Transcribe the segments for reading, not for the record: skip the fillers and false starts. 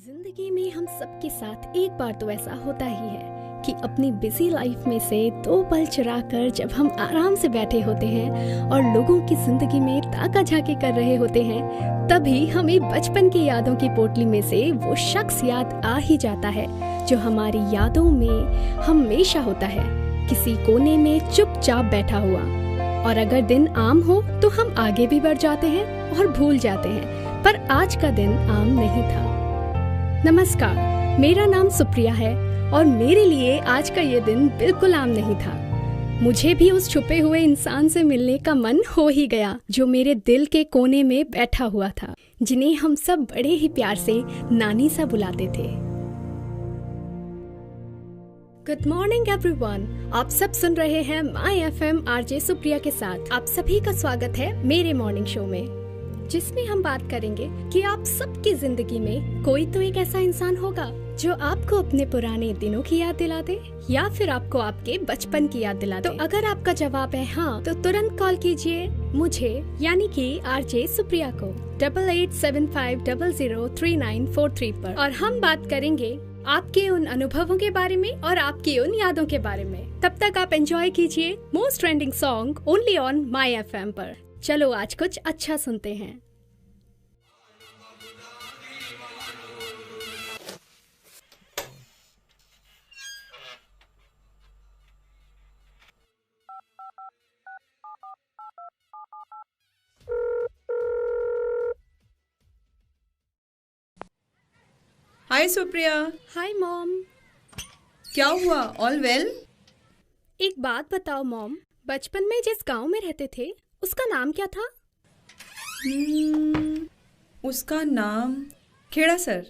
जिंदगी में हम सबके साथ एक बार तो ऐसा होता ही है कि अपनी बिजी लाइफ में से 2 पल चुरा कर जब हम आराम से बैठे होते हैं और लोगों की जिंदगी में ताका झाकी कर रहे होते हैं, तभी हमें बचपन की यादों की पोटली में से वो शख्स याद आ ही जाता है जो हमारी यादों में हमेशा होता है, किसी कोने में चुपचाप बैठा हुआ। और अगर दिन आम हो तो हम आगे भी बढ़ जाते हैं और भूल जाते हैं, पर आज का दिन आम नहीं था। नमस्कार, मेरा नाम सुप्रिया है और मेरे लिए आज का ये दिन बिल्कुल आम नहीं था। मुझे भी उस छुपे हुए इंसान से मिलने का मन हो ही गया जो मेरे दिल के कोने में बैठा हुआ था, जिन्हें हम सब बड़े ही प्यार से नानी सा बुलाते थे। गुड मॉर्निंग एवरीवन, आप सब सुन रहे हैं माई एफएम आरजे सुप्रिया के साथ। आप सभी का स्वागत है मेरे मॉर्निंग शो में, जिसमें हम बात करेंगे कि आप सबकी जिंदगी में कोई तो एक ऐसा इंसान होगा जो आपको अपने पुराने दिनों की याद दिला दे या फिर आपको आपके बचपन की याद दिला दे। तो अगर आपका जवाब है हाँ, तो तुरंत कॉल कीजिए मुझे यानी कि आरजे सुप्रिया को 8875003943 पर, और हम बात करेंगे आपके उन अनुभवों के बारे में और आपकी उन यादों के बारे में। तब तक आप एंजॉय कीजिए most trending song only on my FM पर। चलो आज कुछ अच्छा सुनते हैं। हाय सुप्रिया। Hi mom. क्या हुआ? All well? एक बात बताओ मॉम, बचपन में जिस गांव में रहते थे उसका नाम क्या था? उसका नाम Khera sir.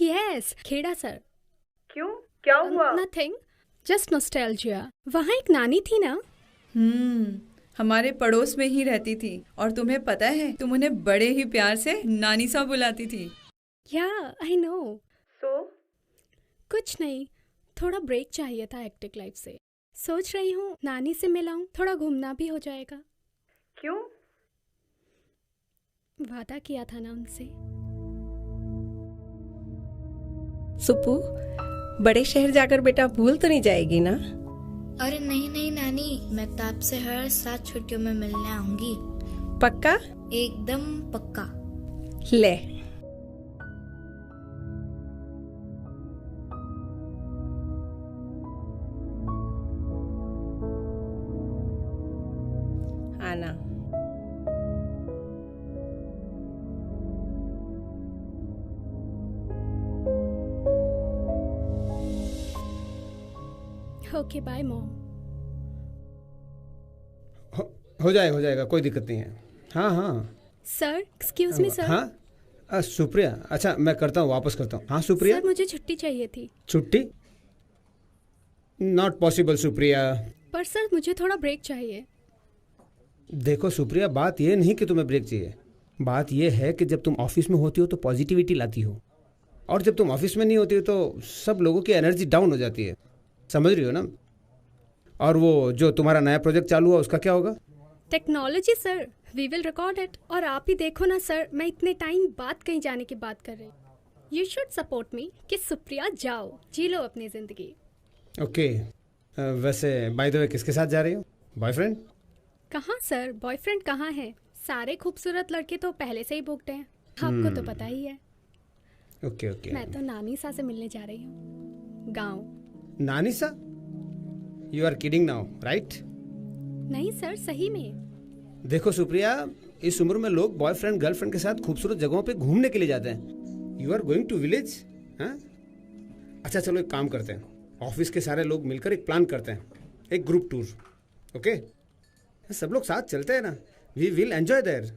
Yes, Khera sir. क्यों, क्या हुआ? Nothing, just nostalgia. वहाँ एक नानी थी ना? हमारे पड़ोस में ही रहती थी, और तुम्हें पता है तुम उन्हें बड़े ही प्यार से नानी सा बुलाती थी। या आई नो। सो कुछ नहीं, थोड़ा ब्रेक चाहिए था हेक्टिक लाइफ से। सोच रही हूँ नानी से मिलाऊं, थोड़ा घूमना भी हो जाएगा। क्यों? वादा किया था ना उनसे। सुप्पू, बड़े शहर जाकर बेटा भूल तो नहीं जाएगी ना? अरे नहीं नहीं नानी, मैं तो आपसे हर 7 छुट्टियों में मिलने आऊंगी। पक्का? एकदम पक्का। ले, आना। Okay bye mom. हो जाएगा, कोई दिक्कत नहीं है। हाँ हाँ सर, एक्सक्यूज मी सर। हाँ सुप्रिया, अच्छा मैं करता हूँ, वापस करता हूँ। हाँ सुप्रिया। सर मुझे छुट्टी चाहिए थी। छुट्टी? Not possible Supriya. पर सर मुझे थोड़ा ब्रेक चाहिए। देखो सुप्रिया, बात ये नहीं कि तुम्हें ब्रेक चाहिए, बात ये है कि जब तुम ऑफिस में होती हो तो पॉजिटिविटी लाती हो, और जब तुम ऑफिस में नहीं होती हो तो सब लोगों की एनर्जी डाउन हो जाती है, समझ रही हो ना? और वो जो तुम्हारा नया प्रोजेक्ट चालू हुआ उसका क्या होगा? Technology sir, we will record it. और आप ही देखो ना सर, मैं इतने टाइम बाद कहीं जाने की बात कर रही हूँ। यू शुड सपोर्ट मी कि सुप्रिया जाओ, जी लो अपनी जिंदगी। ओके, वैसे बाय द वे किसके साथ जा रही हो? बॉयफ्रेंड? कहाँ सर, बॉयफ्रेंड कहाँ है? सारे खूबसूरत लड़के तो पहले से ही बुकड हैं, आपको तो पता ही है। ओके। मैं तो नानी सा से मिलने जा रही हूँ, गाँव। नानी सा? You are kidding now, right? नहीं सर, सही में। देखो सुप्रिया, इस उम्र में लोग बॉयफ्रेंड गर्लफ्रेंड के साथ खूबसूरत जगहों पे घूमने के लिए जाते हैं। You are going to village? हाँ, अच्छा चलो एक काम करते हैं, ऑफिस के सारे लोग मिलकर एक प्लान करते हैं, एक ग्रुप टूर। ओके, सब लोग साथ चलते हैं ना, वी विल एंजॉय देयर।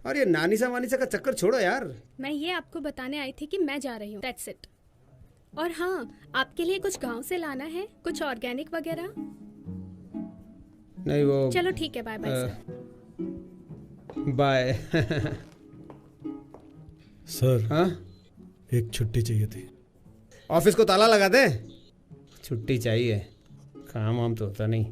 और ये नानीसा वानीसा का चक्कर छोड़ो यार। मैं ये आपको बताने आई थी कि मैं जा रही हूँ, दैट्स इट। और हाँ, आपके लिए कुछ गांव से लाना है, कुछ ऑर्गेनिक वगैरह। नहीं वो, चलो ठीक है, bye bye sir. Bye. Sir, हाँ, एक छुट्टी चाहिए थी। ऑफिस को ताला लगा दे। छुट्टी चाहिए, काम वाम तो होता नहीं।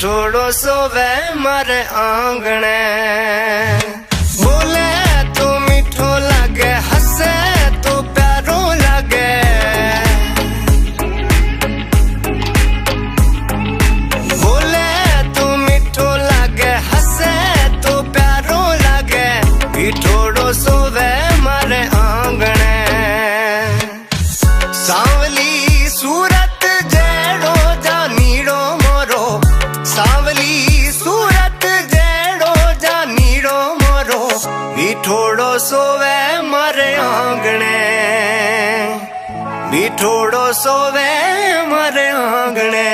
छोड़ो सोवे मारे आंगणे बोले तो मीठो लगे हंसे तो प्यारो लगे बोले तो मीठो लगे हंसे तो प्यारो लगे छोड़ो सोवे मारे आंगणे सांवली सूरत जेड़ो जा नीड़ो मोरो सांवली सूरत जेड़ो जा नीड़ो मोरो बिठोड़ो सोवे मारे आंगणे बिठोड़ो सोवे मारे आंगणे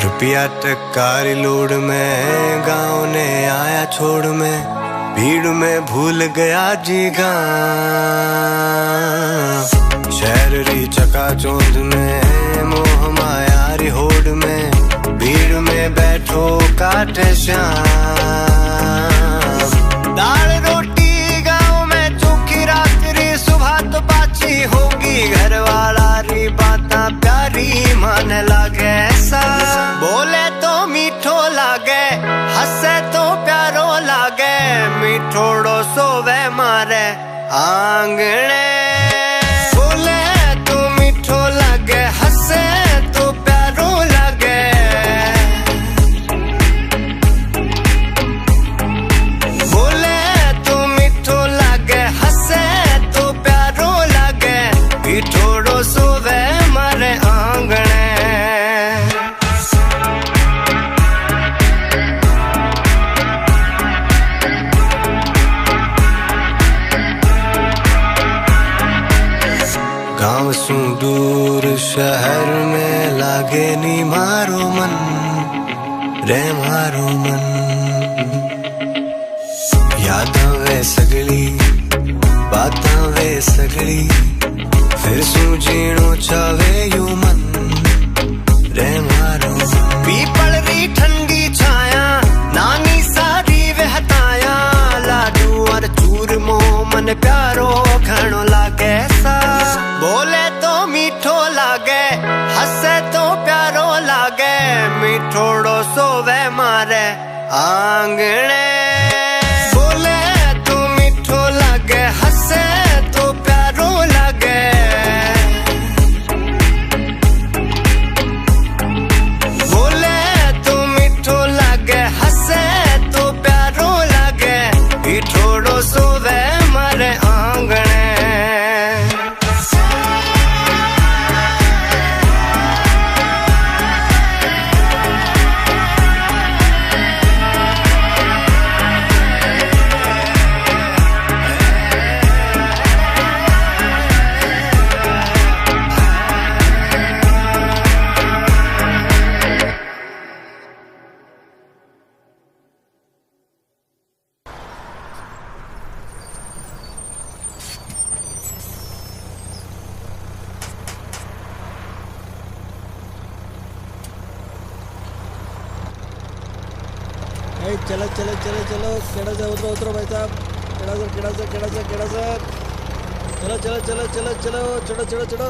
रुपया टकारी लोड में गाँव ने आया छोड़ में भीड़ में भूल गया जी गाँव शहर री चकाचौंध में मोह माया री होड़ में भीड़ में बैठो काटे श्याम दाल रोटी गाँव में चोखी रात्रि सुबह तो पाची होगी घर वाला री बाता प्यारी मन लागे ऐसा बोले तो मीठो लागे हंसे तो प्यारो लागे मीठोड़ो सोवे मारे आंगणे बोले तो मीठो लागे हंसे तो प्यारो लागे बोले तो मीठो लागे हंसे तो प्यारो लागे मीठोड़ो सोवे मारे आंगणे गाँव सु दूर शहर में लागे नी मारो मन रे मारो मन यादां वे सगली बातां वे सगली फिर सु जीणो चावे यू मन रे मारो पीपल री ठंडी छाया नानी सारी वहताया लाडू और चूरमो मन प्यारो घणो लागे सा बोले तो मीठो लागे हंसे तो प्यारो लागे मीठोड़ो सोवे मारे आंगणे बोले तो मीठो लागे हंसे तो प्यारो लागे बोले तो मीठो लागे हंसे तो प्यारो लागे मीठोड़ो सोवे मारे आंगणे चलो चलो चलो चलो केड़ा से उतरो उतरो भाई साहब केड़ा से चलो चलो चलो चलो चलो चढ़ो चढ़ो चढ़ो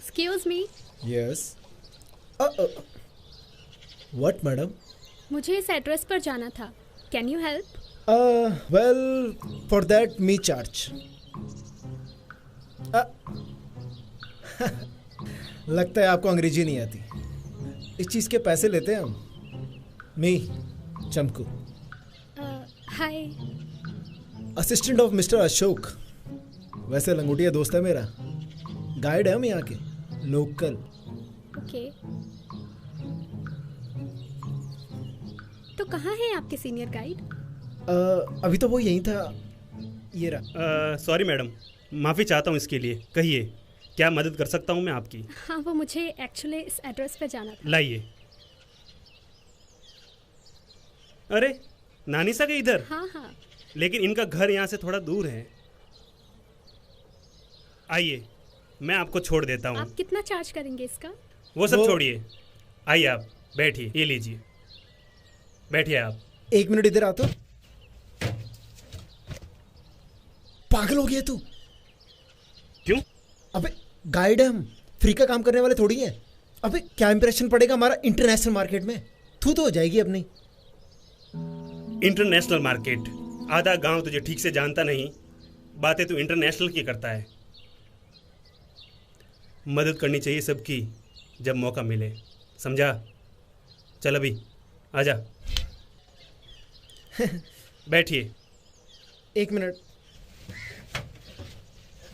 Excuse me. Yes. What, madam? मुझे इस एड्रेस पर जाना था. Can you help? Well, for that me charge. लगता है आपको अंग्रेजी नहीं आती। इस चीज के पैसे लेते हैं हम। मी Chamku, hi. Assistant of mister Ashok. वैसे लंगोटिया दोस्त है मेरा, गाइड है हम यहाँ के, लोकल। ओके, तो कहाँ है आपके सीनियर गाइड? अभी तो वो यहीं था, ये रहा। सॉरी मैडम, माफ़ी चाहता हूँ इसके लिए। कहिए, क्या मदद कर सकता हूँ मैं आपकी? हाँ, वो मुझे एक्चुअली इस एड्रेस पे जाना था। लाइए। अरे नानीसा के इधर? हाँ हाँ। लेकिन इनका घर यहाँ से थोड़ा दूर है। आइए, मैं आपको छोड़ देता हूँ। आप कितना चार्ज करेंगे इसका? वो सब छोड़िए, आइए आप बैठिए, ये लीजिए, बैठिए आप। 1 मिनट इधर आ तो। पागल हो गया तू? क्यों? अबे गाइड है हम, फ्री का काम करने वाले थोड़ी हैं। अबे क्या इंप्रेशन पड़ेगा हमारा इंटरनेशनल मार्केट में? तू तो हो जाएगी अपनी। International market? आधा गांव तुझे ठीक से जानता नहीं, बातें तू इंटरनेशनल की करता है। मदद करनी चाहिए सबकी जब मौका मिले, समझा? चल अभी आजा। बैठिए। 1 मिनट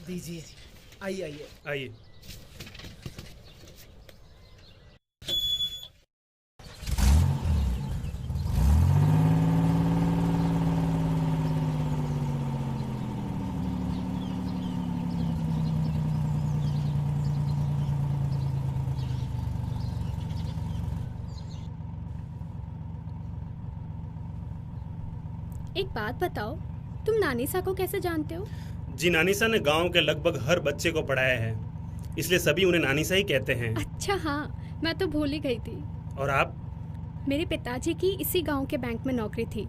दीजिए। आइए आइए आइए। एक बात बताओ, तुम नानीसा को कैसे जानते हो? जी, नानीसा ने गांव के लगभग हर बच्चे को पढ़ाया है, इसलिए सभी उन्हें नानीसा ही कहते हैं। अच्छा हाँ, मैं तो भूल ही गई थी। और आप? मेरे पिताजी की इसी गांव के बैंक में नौकरी थी,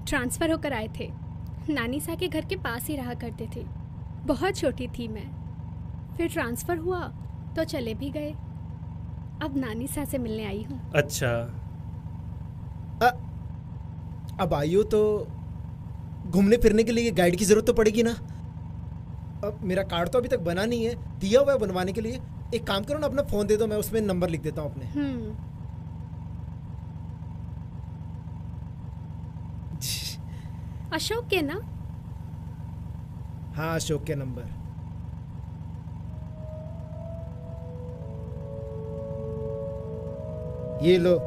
ट्रांसफ़र होकर आए थे। नानीसा के घर के पास ही रहा करते थे। बहुत छोटी थी मैं, फिर ट्रांसफ़र हुआ तो चले भी गए। अब नानीसा से मिलने आई हूँ। अच्छा। अब आई हो तो घूमने फिरने के लिए गाइड की जरूरत तो पड़ेगी ना। अब मेरा कार्ड तो अभी तक बना नहीं है, दिया हुआ है बनवाने के लिए। एक काम करो ना, अपना फ़ोन दे दो, मैं उसमें नंबर लिख देता हूँ अपने। अशोक के ना? हाँ, अशोक के नंबर। ये लो,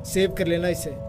सेव कर लेना इसे।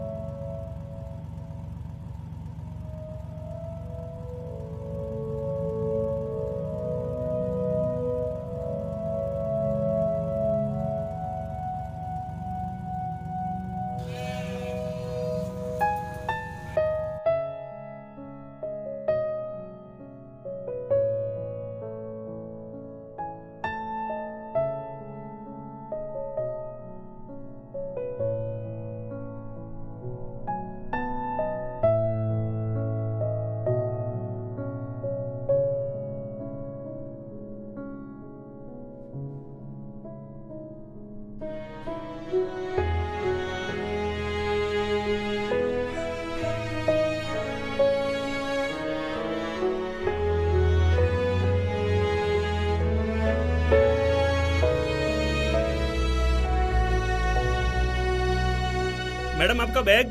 मैडम, आपका बैग।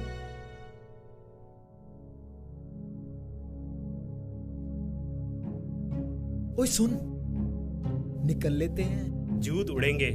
ओए सुन, निकल लेते हैं। जूत उड़ेंगे।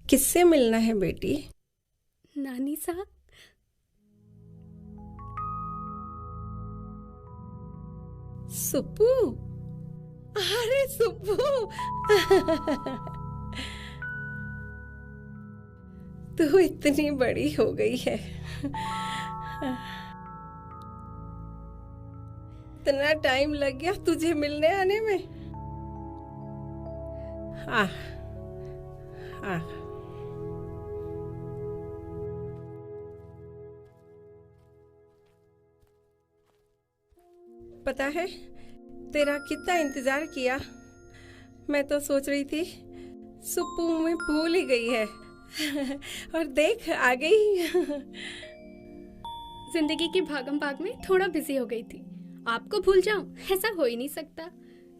किससे मिलना है बेटी? नानीसा, सुप्पू, अरे सुप्पू, तू इतनी बड़ी हो गई है। इतना टाइम लग गया तुझे मिलने आने में। आ, आ। पता है तेरा कितना इंतजार किया। मैं तो सोच रही थी सुप्पू में भूल ही गई है और देख आ गई। जिंदगी की भागम भाग में थोड़ा बिजी हो गई थी। आपको भूल जाऊं, ऐसा हो ही नहीं सकता।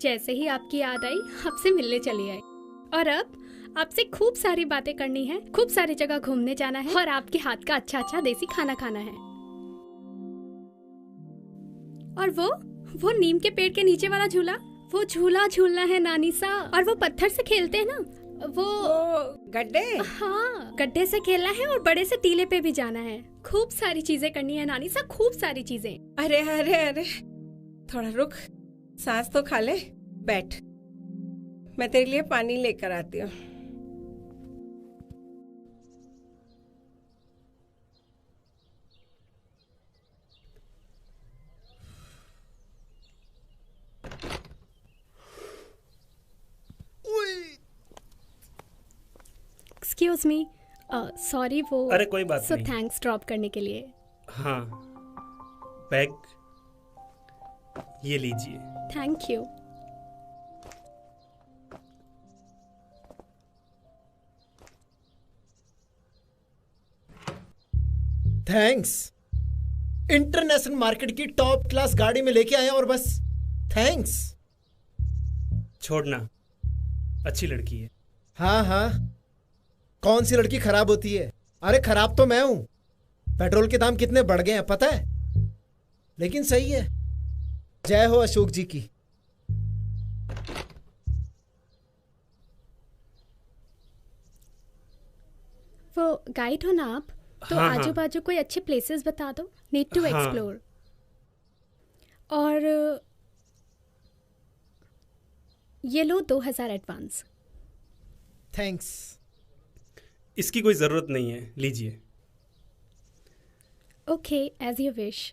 जैसे ही आपकी याद आई, आपसे मिलने चली आई। और अब आपसे खूब सारी बातें करनी है, खूब सारी जगह घूमने जाना है और आपके हाथ का अच्छा अच्छा देसी खाना खाना है। और वो नीम के पेड़ के नीचे वाला झूला, वो झूला झूलना है नानी सा। और वो पत्थर से खेलते हैं ना, वो गड्ढे। हाँ, गड्ढे से खेलना है और बड़े से टीले पे भी जाना है। खूब सारी चीजें करनी है नानी सा, खूब सारी चीजें। अरे अरे अरे, थोड़ा रुक, सांस तो खा ले। बैठ, मैं तेरे लिए पानी लेकर आती हूँ। एक्सक्यूज मी, सॉरी वो। अरे कोई बात सो नहीं। थैंक्स ड्रॉप करने के लिए। हाँ, बैग ये लीजिए। Thank you. Thanks. International market की टॉप क्लास गाड़ी में लेके आए और बस थैंक्स। छोड़ना, अच्छी लड़की है। हाँ हाँ, कौन सी लड़की खराब होती है? अरे खराब तो मैं हूं। पेट्रोल के दाम कितने बढ़ गए हैं पता है? लेकिन सही है। जय हो अशोक जी की। वो गाइड हो ना आप? तो हाँ, आजू हाँ। बाजू कोई अच्छे प्लेसेस बता दो, नीड टू हाँ। एक्सप्लोर। और ये लो 2000 एडवांस। थैंक्स। इसकी कोई ज़रूरत नहीं है, लीजिए। Okay, as you wish.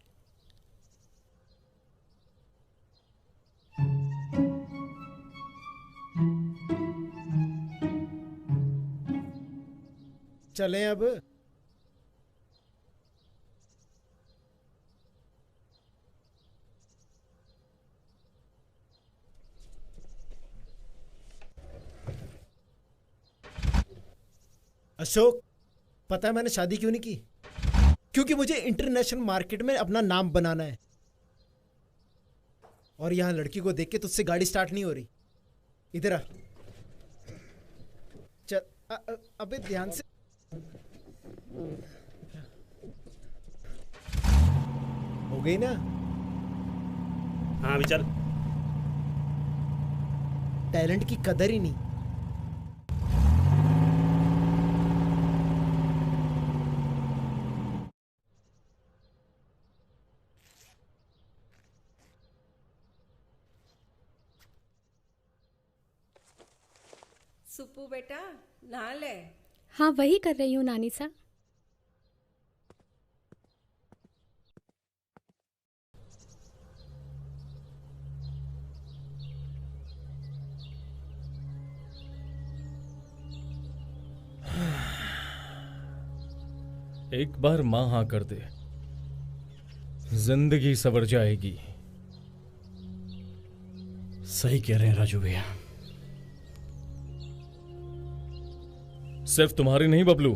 चलें अब। अशोक, पता है मैंने शादी क्यों नहीं की? क्योंकि मुझे इंटरनेशनल मार्केट में अपना नाम बनाना है। और यहां लड़की को देख के तुझसे गाड़ी स्टार्ट नहीं हो रही। इधर आ। चल, अबे ध्यान से। हो गई ना? हाँ अभी चल। टैलेंट की कदर ही नहीं। सुप्पू बेटा, नहा ले। हाँ, वही कर रही हूँ नानी सा। एक बार माँ हाँ कर दे, जिंदगी सवर जाएगी। सही कह रहे हैं राजू भैया। सिर्फ तुम्हारी नहीं बबलू,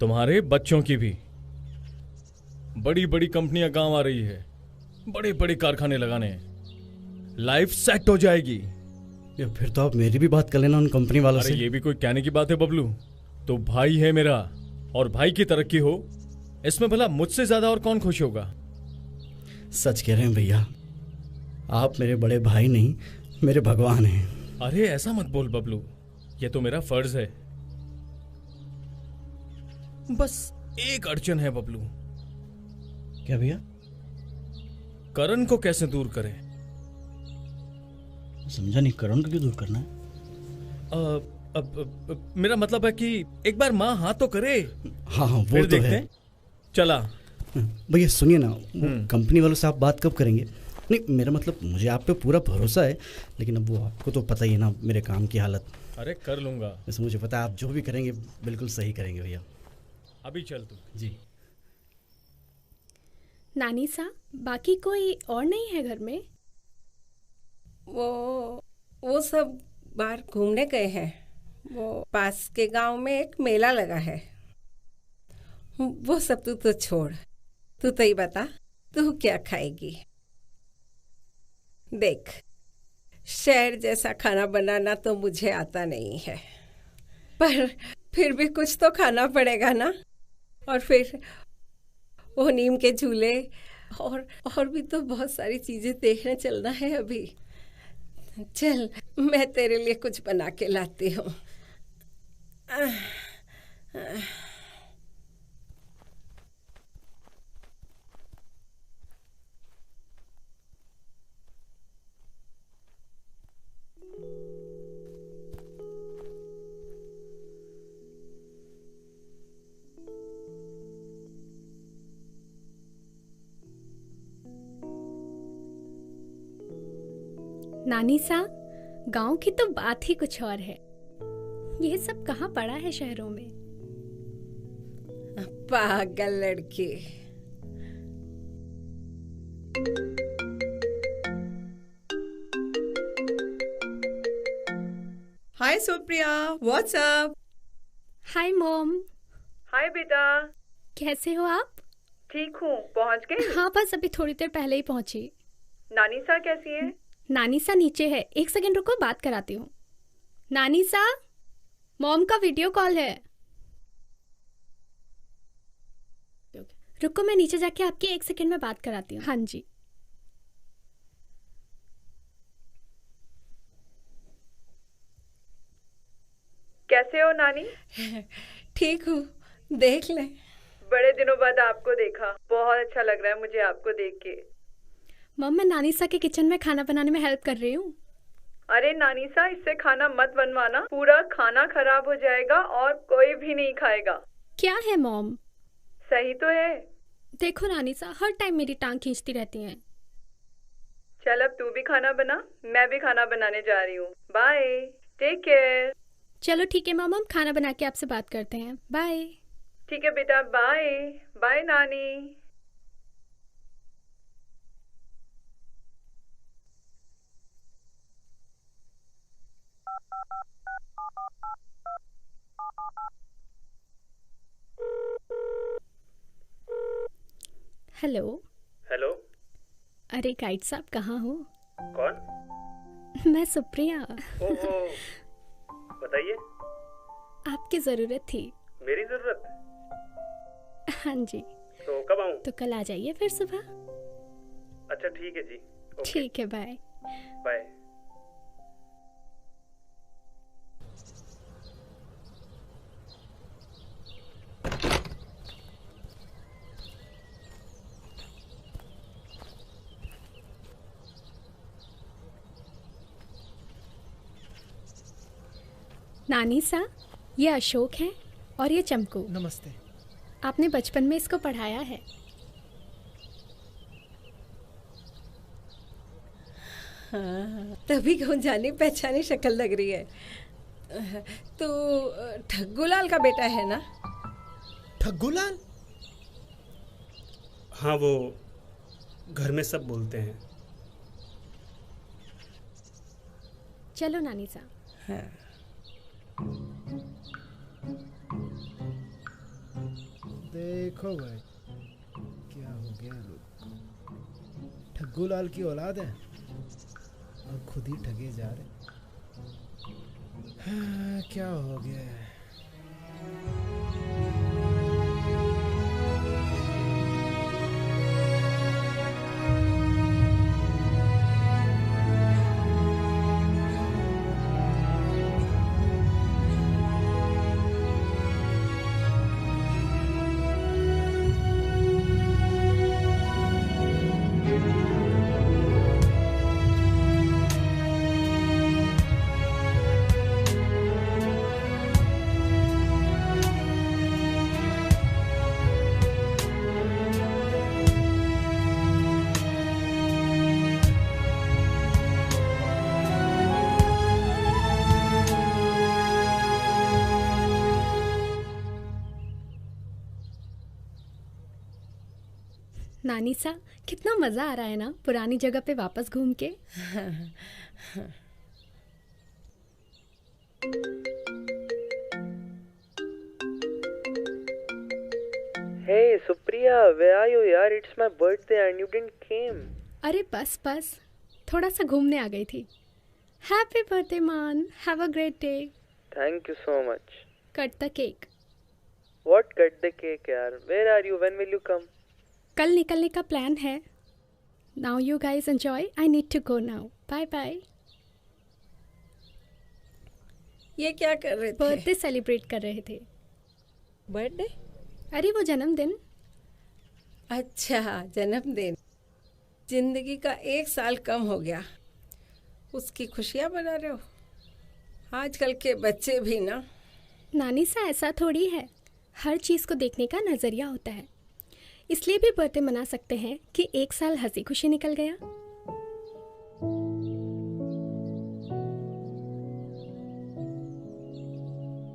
तुम्हारे बच्चों की भी। बड़ी बड़ी कंपनियां गांव आ रही है, बड़े बड़े कारखाने लगाने, लाइफ सेट हो जाएगी। या फिर तो आप मेरी भी बात कर लेना उन कंपनी वालों से। अरे ये भी कोई कहने की बात है बबलू? तो भाई है मेरा, और भाई की तरक्की हो इसमें भला मुझसे ज्यादा और कौन खुश होगा? सच कह रहे हैं भैया, आप मेरे बड़े भाई नहीं, मेरे भगवान हैं। अरे ऐसा मत बोल बबलू, ये तो मेरा फर्ज है। बस एक अड़चन है बबलू। क्या भैया? करण को कैसे दूर करें? समझा नहीं, करण को क्यों दूर करना है? मेरा मतलब है कि एक बार माँ हाँ तो करे। हाँ हाँ, वो फिर तो देखते है। हैं। चला। भैया सुनिए ना, कंपनी वालों से आप बात कब करेंगे? नहीं, मेरा मतलब मुझे आप पे पूरा भरोसा है, लेकिन अब वो आपको तो पता ही है ना मेरे काम की हालत। अरे कर लूंगा। वैसे मुझे पता है आप जो भी करेंगे बिल्कुल सही करेंगे भैया। अभी चल तू। जी। नानी सा, बाकी कोई और नहीं है घर में? वो सब बाहर घूमने गए हैं। वो पास के गांव में एक मेला लगा है। वो सब तू तो छोड़, तू तो ही बता, तू क्या खाएगी? देख, शहर जैसा खाना बनाना तो मुझे आता नहीं है, पर फिर भी कुछ तो खाना पड़ेगा ना। और फिर वो नीम के झूले और भी तो बहुत सारी चीजें देखने चलना है अभी। चल, मैं तेरे लिए कुछ बना के लाती हूँ। नानी सा, गांव की तो बात ही कुछ और है। ये सब कहाँ पड़ा है शहरों में? पागल लड़की। Hi Supriya, what's up? Hi mom. Hi बेटा, कैसे हो आप? ठीक हूँ। पहुँच गई? हाँ, बस अभी थोड़ी देर पहले ही पहुंची। नानी सा कैसी है? नानी सा नीचे है, एक सेकंड रुको, बात कराती हूँ। नानी सा, मॉम का वीडियो कॉल है। रुको, मैं नीचे जाके आपकी एक सेकंड में बात कराती हूँ। हाँ जी। कैसे हो नानी? ठीक हूँ, देख ले। बड़े दिनों बाद आपको देखा, बहुत अच्छा लग रहा है मुझे आपको देख के। मॉम, मैं नानी सा के किचन में खाना बनाने में हेल्प कर रही हूँ। अरे नानी सा, इससे खाना मत बनवाना, पूरा खाना खराब हो जाएगा और कोई भी नहीं खाएगा। क्या है मॉम? सही तो है। देखो नानी सा, हर टाइम मेरी टांग खींचती रहती हैं। चल, अब तू भी खाना बना, मैं भी खाना बनाने जा रही हूँ। Bye, take care. चलो ठीक है मॉम, हम खाना बना के आपसे बात करते हैं। बाय। ठीक है बेटा, बाय बाय नानी। हेलो। हेलो। अरे गाइड साहब, कहाँ हो? कौन? मैं सुप्रिया। ओहो, बताइए। आपकी जरूरत थी। मेरी जरूरत? हाँ जी। तो कब आऊँ? तो कल आ जाइए फिर सुबह। अच्छा ठीक है जी। ठीक है, बाय बाय। नानी सा, ये अशोक है और ये चमकू। नमस्ते। आपने बचपन में इसको पढ़ाया है। हाँ, तभी कौन जानी पहचानी शक्ल लग रही है। तो ठग्गूलाल का बेटा है ना? ठग्गूलाल? हाँ, वो घर में सब बोलते हैं। चलो नानी सा। हाँ। देखो भाई, क्या हो गया लोग। ठग्गूलाल की औलाद है और खुद ही ठगे जा रहे। हाँ, क्या हो गया है। नानी सा, कितना मजा आ रहा है ना पुरानी जगह पे वापस घूम के। Hey Supriya, where are you यार? It's my birthday and you didn't came. अरे बस बस, थोड़ा सा घूमने आ गई थी। हैप्पी बर्थडे मान, have a great day. Thank you so much. Cut the cake. What cut the cake यार? Where are you? When will you come? कल निकलने का प्लान है। Now you guys enjoy, I need to go now, bye bye. ये क्या कर रहे थे? बर्थडे सेलिब्रेट कर रहे थे। बर्थडे? अरे वो जन्मदिन। अच्छा, जन्मदिन। जिंदगी का 1 साल कम हो गया, उसकी खुशियाँ मना रहे हो? आजकल के बच्चे भी ना। नानी सा, ऐसा थोड़ी है, हर चीज़ को देखने का नज़रिया होता है। इसलिए भी बर्थडे मना सकते हैं कि 1 साल हंसी खुशी निकल गया।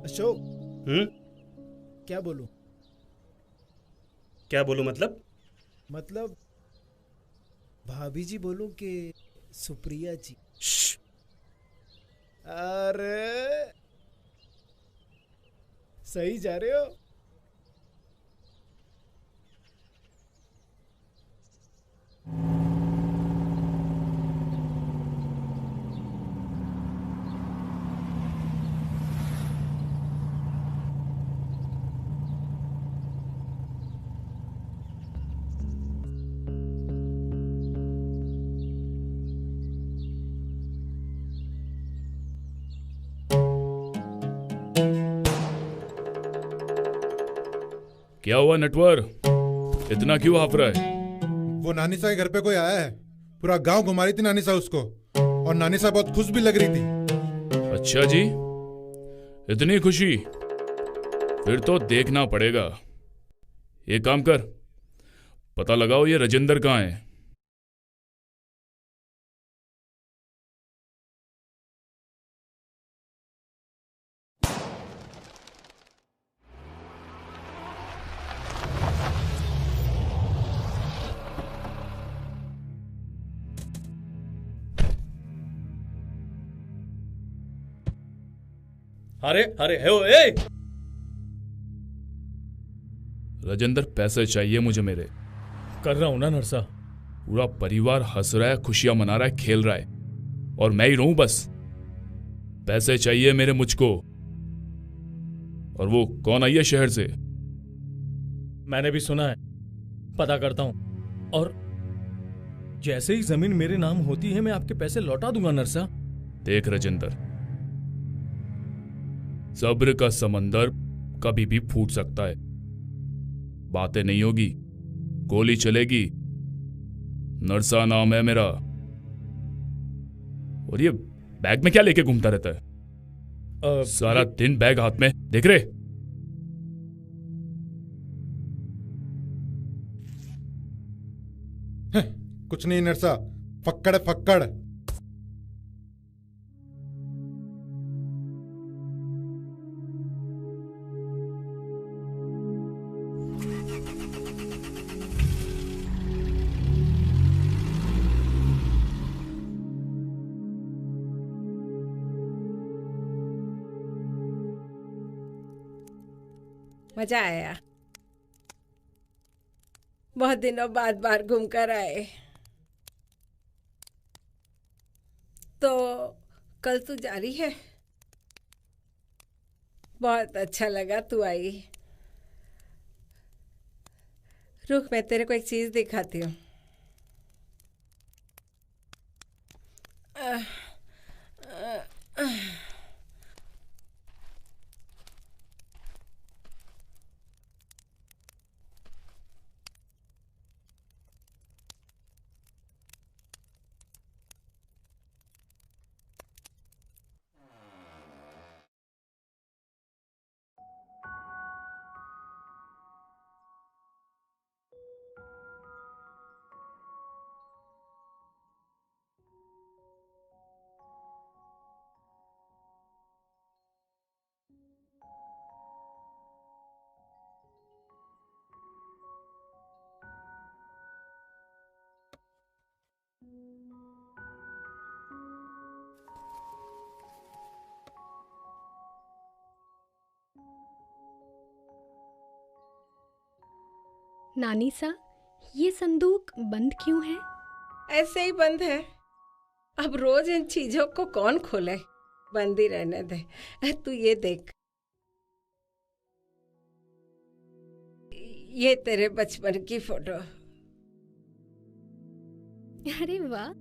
अशोक। क्या बोलूं? क्या बोलूं मतलब भाभी जी बोलूं कि सुप्रिया जी? अरे सही जा रहे हो। क्या हुआ नटवर, इतना क्यों हाफ रहा है? वो नानी सा के घर पे कोई आया है, पूरा गांव घुमा रही थी नानी सा उसको, और नानी सा बहुत खुश भी लग रही थी। अच्छा जी, इतनी खुशी? फिर तो देखना पड़ेगा। एक काम कर, पता लगाओ ये राजेंद्र कहाँ है। अरे अरे ए! राजेंद्र, पैसे चाहिए मुझे मेरे। कर रहा हूं ना नरसा। पूरा परिवार हंस रहा है, खुशियां मना रहा है, खेल रहा है, और मैं ही रहूं बस। पैसे चाहिए मेरे मुझको। और वो कौन आई है शहर से? मैंने भी सुना है, पता करता हूं, और जैसे ही जमीन मेरे नाम होती है मैं आपके पैसे लौटा दूंगा नरसा। देख राजेंद्र, सब्र का समंदर कभी भी फूट सकता है। बातें नहीं होगी, गोली चलेगी। नरसा नाम है मेरा। और ये बैग में क्या लेके घूमता रहता है? सारा दिन बैग हाथ में, देख रहे? कुछ नहीं नरसा, फक्कड़ फक्कड़। मजा आया, बहुत दिनों बाद बाहर घूम कर आए। तो कल तू जा रही है? बहुत अच्छा लगा तू आई। रुक, मैं तेरे को एक चीज दिखाती हूँ। नानी सा, ये संदूक बंद क्यों है? ऐसे ही बंद है। अब रोज इन चीजों को कौन खोले, बंद ही रहने दे। तू ये देख, ये तेरे बचपन की फोटो। अरे वाह,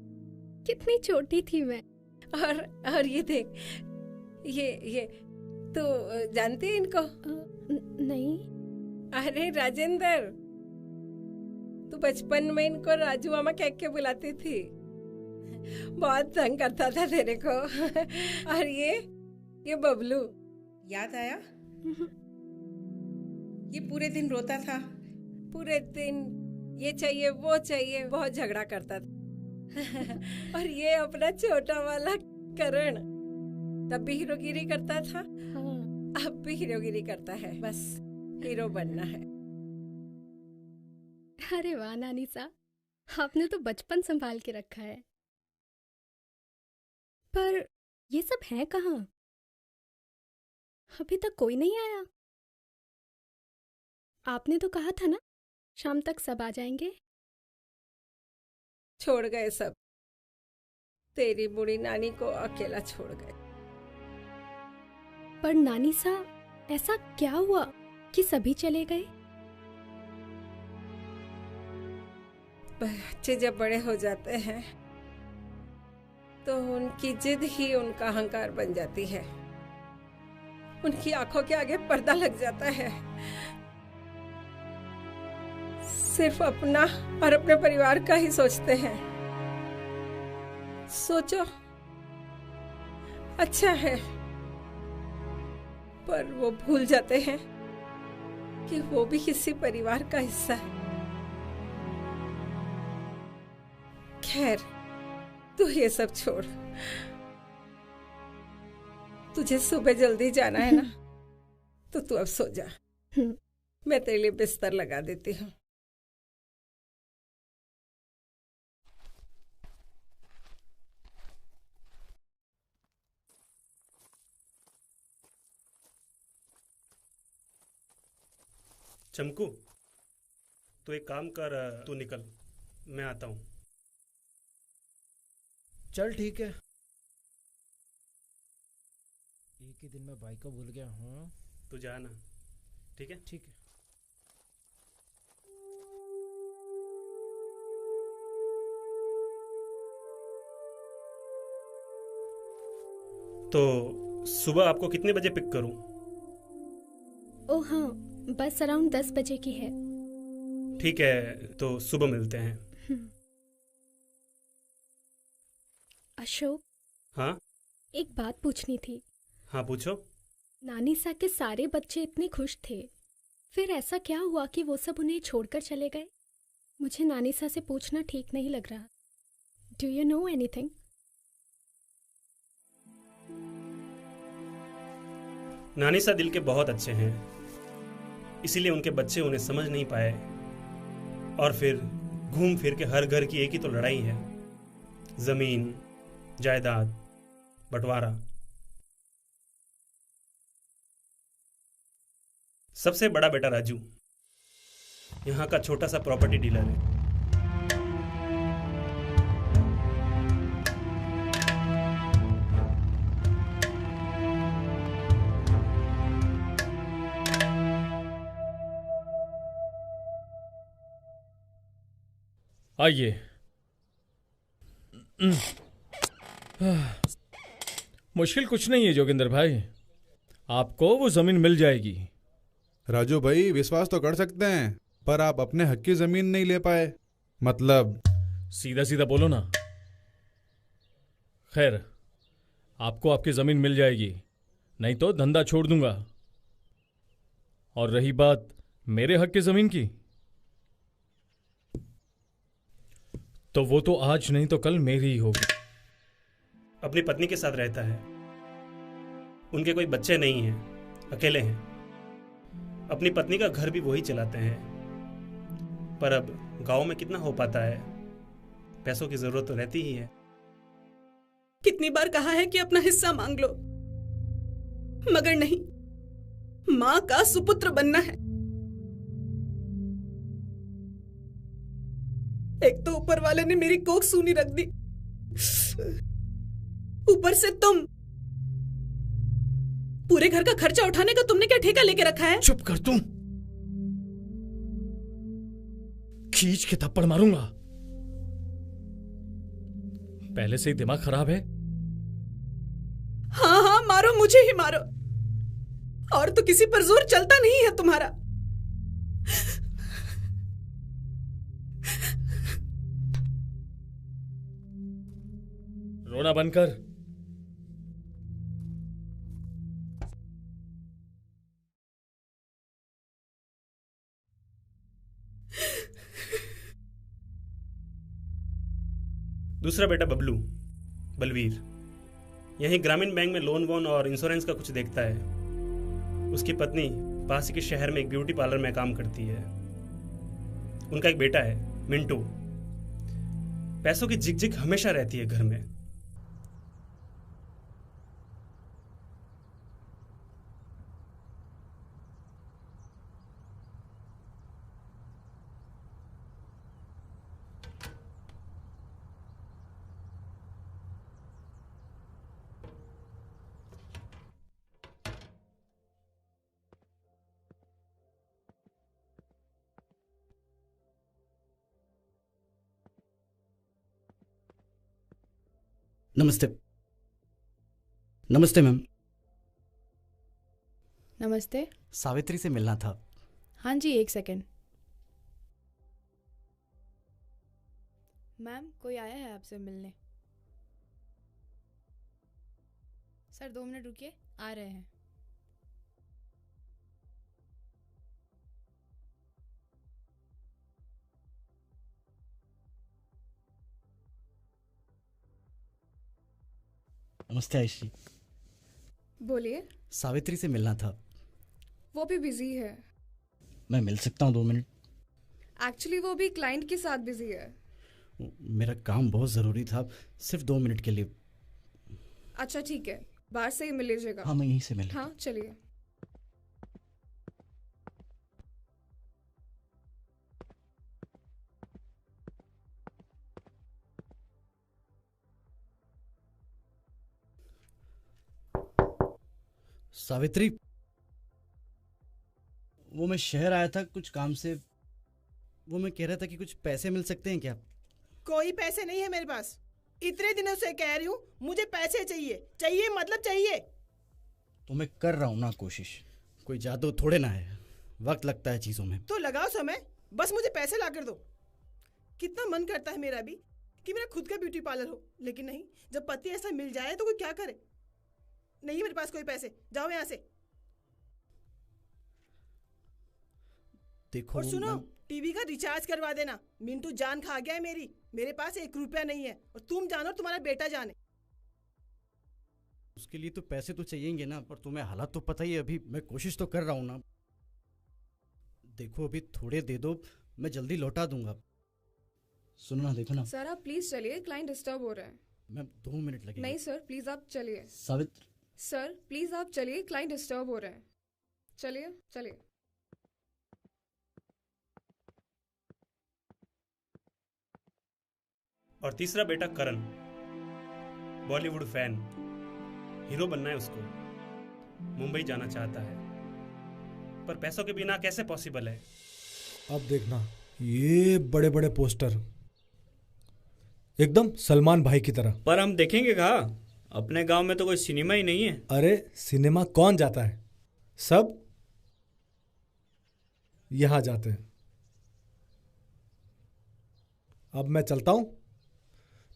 कितनी छोटी थी मैं। और ये देख, ये तू जानती है इनको? नहीं। अरे राजेंद्र, तू बचपन में इनको राजू मामा कह के बुलाती थी। बहुत तंग करता था तेरे को। और ये बबलू, याद आया? ये पूरे दिन रोता था। पूरे दिन ये चाहिए वो चाहिए, बहुत झगड़ा करता था। और ये अपना छोटा वाला करण, तब भी हीरोगिरी करता था। हाँ। अब भी हीरोगिरी करता है, बस हीरो बनना है। अरे वाह नानी सा, आपने तो बचपन संभाल के रखा है। पर ये सब है कहाँ? अभी तक कोई नहीं आया। आपने तो कहा था ना शाम तक सब आ जाएंगे। छोड़ गए सब, तेरी बूढ़ी नानी को अकेला छोड़ गए। पर नानी सा, ऐसा क्या हुआ कि सभी चले गए? बच्चे जब बड़े हो जाते हैं तो उनकी जिद ही उनका अहंकार बन जाती है। उनकी आंखों के आगे पर्दा लग जाता है। सिर्फ अपना और अपने परिवार का ही सोचते हैं। सोचो, अच्छा है, पर वो भूल जाते हैं कि वो भी किसी परिवार का हिस्सा है। खैर, तू ये सब छोड़, तुझे सुबह जल्दी जाना है ना, तो तू अब सो जा। मैं तेरे लिए बिस्तर लगा देती हूँ। चमकू, तो एक काम कर, तू निकल, मैं आता हूँ। चल ठीक है। एक ही दिन में बाइक को भूल गया हूँ। तू जा ना, ठीक है? ठीक है। तो सुबह आपको कितने बजे पिक करूँ? ओह हाँ, बस अराउंड 10 बजे की है। ठीक है, तो सुबह मिलते हैं। अशोक। हाँ? एक बात पूछनी थी। हाँ पूछो। नानी सा के सारे बच्चे इतने खुश थे, फिर ऐसा क्या हुआ कि वो सब उन्हें छोड़कर चले गए? मुझे नानी सा से पूछना ठीक नहीं लग रहा। Do you know anything? नानी सा दिल के बहुत अच्छे हैं, इसीलिए उनके बच्चे उन्हें समझ नहीं पाए, और फिर घूम फिर के हर घर की एक ही तो लड़ाई है, जमीन, जायदाद, बंटवारा। सबसे बड़ा बेटा राजू यहाँ का छोटा सा प्रॉपर्टी डीलर है। आइए। मुश्किल कुछ नहीं है जोगिंदर भाई, आपको वो जमीन मिल जाएगी। राजू भाई, विश्वास तो कर सकते हैं, पर आप अपने हक की जमीन नहीं ले पाए। मतलब सीधा सीधा बोलो ना। खैर, आपको आपकी जमीन मिल जाएगी, नहीं तो धंधा छोड़ दूंगा। और रही बात मेरे हक की जमीन की, तो वो तो आज नहीं तो कल मेरी ही होगी। अपनी पत्नी के साथ रहता है, उनके कोई बच्चे नहीं हैं, अकेले हैं। अपनी पत्नी का घर भी वही चलाते हैं, पर अब गांव में कितना हो पाता है, पैसों की जरूरत तो रहती ही है। कितनी बार कहा है कि अपना हिस्सा मांग लो, मगर नहीं, मां का सुपुत्र बनना है। एक तो ऊपर वाले ने मेरी कोख सूनी रख दी, ऊपर से तुम। पूरे घर का खर्चा उठाने का तुमने क्या ठेका लेके रखा है? चुप कर तुम, खींच के थप्पड़ मारूंगा। पहले से ही दिमाग खराब है। हाँ हाँ मारो, मुझे ही मारो, और तो किसी पर जोर चलता नहीं है तुम्हारा। रोना बंद कर। दूसरा बेटा बबलू, बलवीर, यहीं ग्रामीण बैंक में लोन वोन और इंश्योरेंस का कुछ देखता है। उसकी पत्नी पास के शहर में एक ब्यूटी पार्लर में काम करती है। उनका एक बेटा है मिंटू। पैसों की झिकझिक हमेशा रहती है घर में। नमस्ते। नमस्ते मैम। नमस्ते। सावित्री से मिलना था। हाँ जी, एक सेकंड। मैम, कोई आया है आपसे मिलने। सर 2 मिनट रुकिए, आ रहे हैं। नमस्ते आयुषी। बोलिए। सावित्री से मिलना था। वो भी बिजी है। मैं मिल सकता हूँ 2 मिनट? एक्चुअली वो भी क्लाइंट के साथ बिजी है। मेरा काम बहुत ज़रूरी था, सिर्फ 2 मिनट के लिए। अच्छा ठीक है, बाहर से ही मिल लीजिएगा। हाँ, मैं यहीं से मिल। हाँ चलिए। सावित्री, वो मैं शहर आया था कुछ काम से। वो मैं कह रहा था कि कुछ पैसे मिल सकते हैं क्या? कोई पैसे नहीं है मेरे पास। इतने दिनों से कह रही हूँ मुझे पैसे चाहिए, चाहिए मतलब चाहिए। तो मैं कर रहा हूँ ना कोशिश, कोई जादू थोड़े ना है, वक्त लगता है चीज़ों में। तो लगाओ समय, बस मुझे पैसे ला कर दो। कितना मन करता है मेरा भी कि मेरा खुद का ब्यूटी पार्लर हो, लेकिन नहीं, जब पति ऐसा मिल जाए तो कोई क्या करे। नहीं मेरे पास कोई पैसे, जाओ यहाँ से। देखो और सुनो, टीवी का रिचार्ज करवा देना। मिंटू जान खा गया है मेरी। मेरे पास 1 रुपया नहीं है, और तुम जानो और तुम्हारा बेटा जाने। उसके लिए तो पैसे तो चाहिएंगे ना, पर तुम्हें हालात तो पता ही है। अभी मैं कोशिश तो कर रहा हूँ ना। देखो अभी थोड़े दे दो, मैं जल्दी लौटा दूंगा। सुनो ना, देखो ना। सर आप प्लीज चलिए, क्लाइंट डिस्टर्ब हो रहे हैं। मैं 2 मिनट लगेंगे। नहीं सर प्लीज आप चलिए। सावित्री। सर प्लीज आप चलिए, क्लाइंट डिस्टर्ब हो रहे हैं। चलिए चलिए। और तीसरा बेटा करण, बॉलीवुड फैन, हीरो बनना है उसको। मुंबई जाना चाहता है, पर पैसों के बिना कैसे पॉसिबल है। अब देखना, ये बड़े बड़े पोस्टर एकदम सलमान भाई की तरह। पर हम देखेंगे कहाँ? अपने गांव में तो कोई सिनेमा ही नहीं है। अरे सिनेमा कौन जाता है, सब यहां जाते हैं। अब मैं चलता हूं,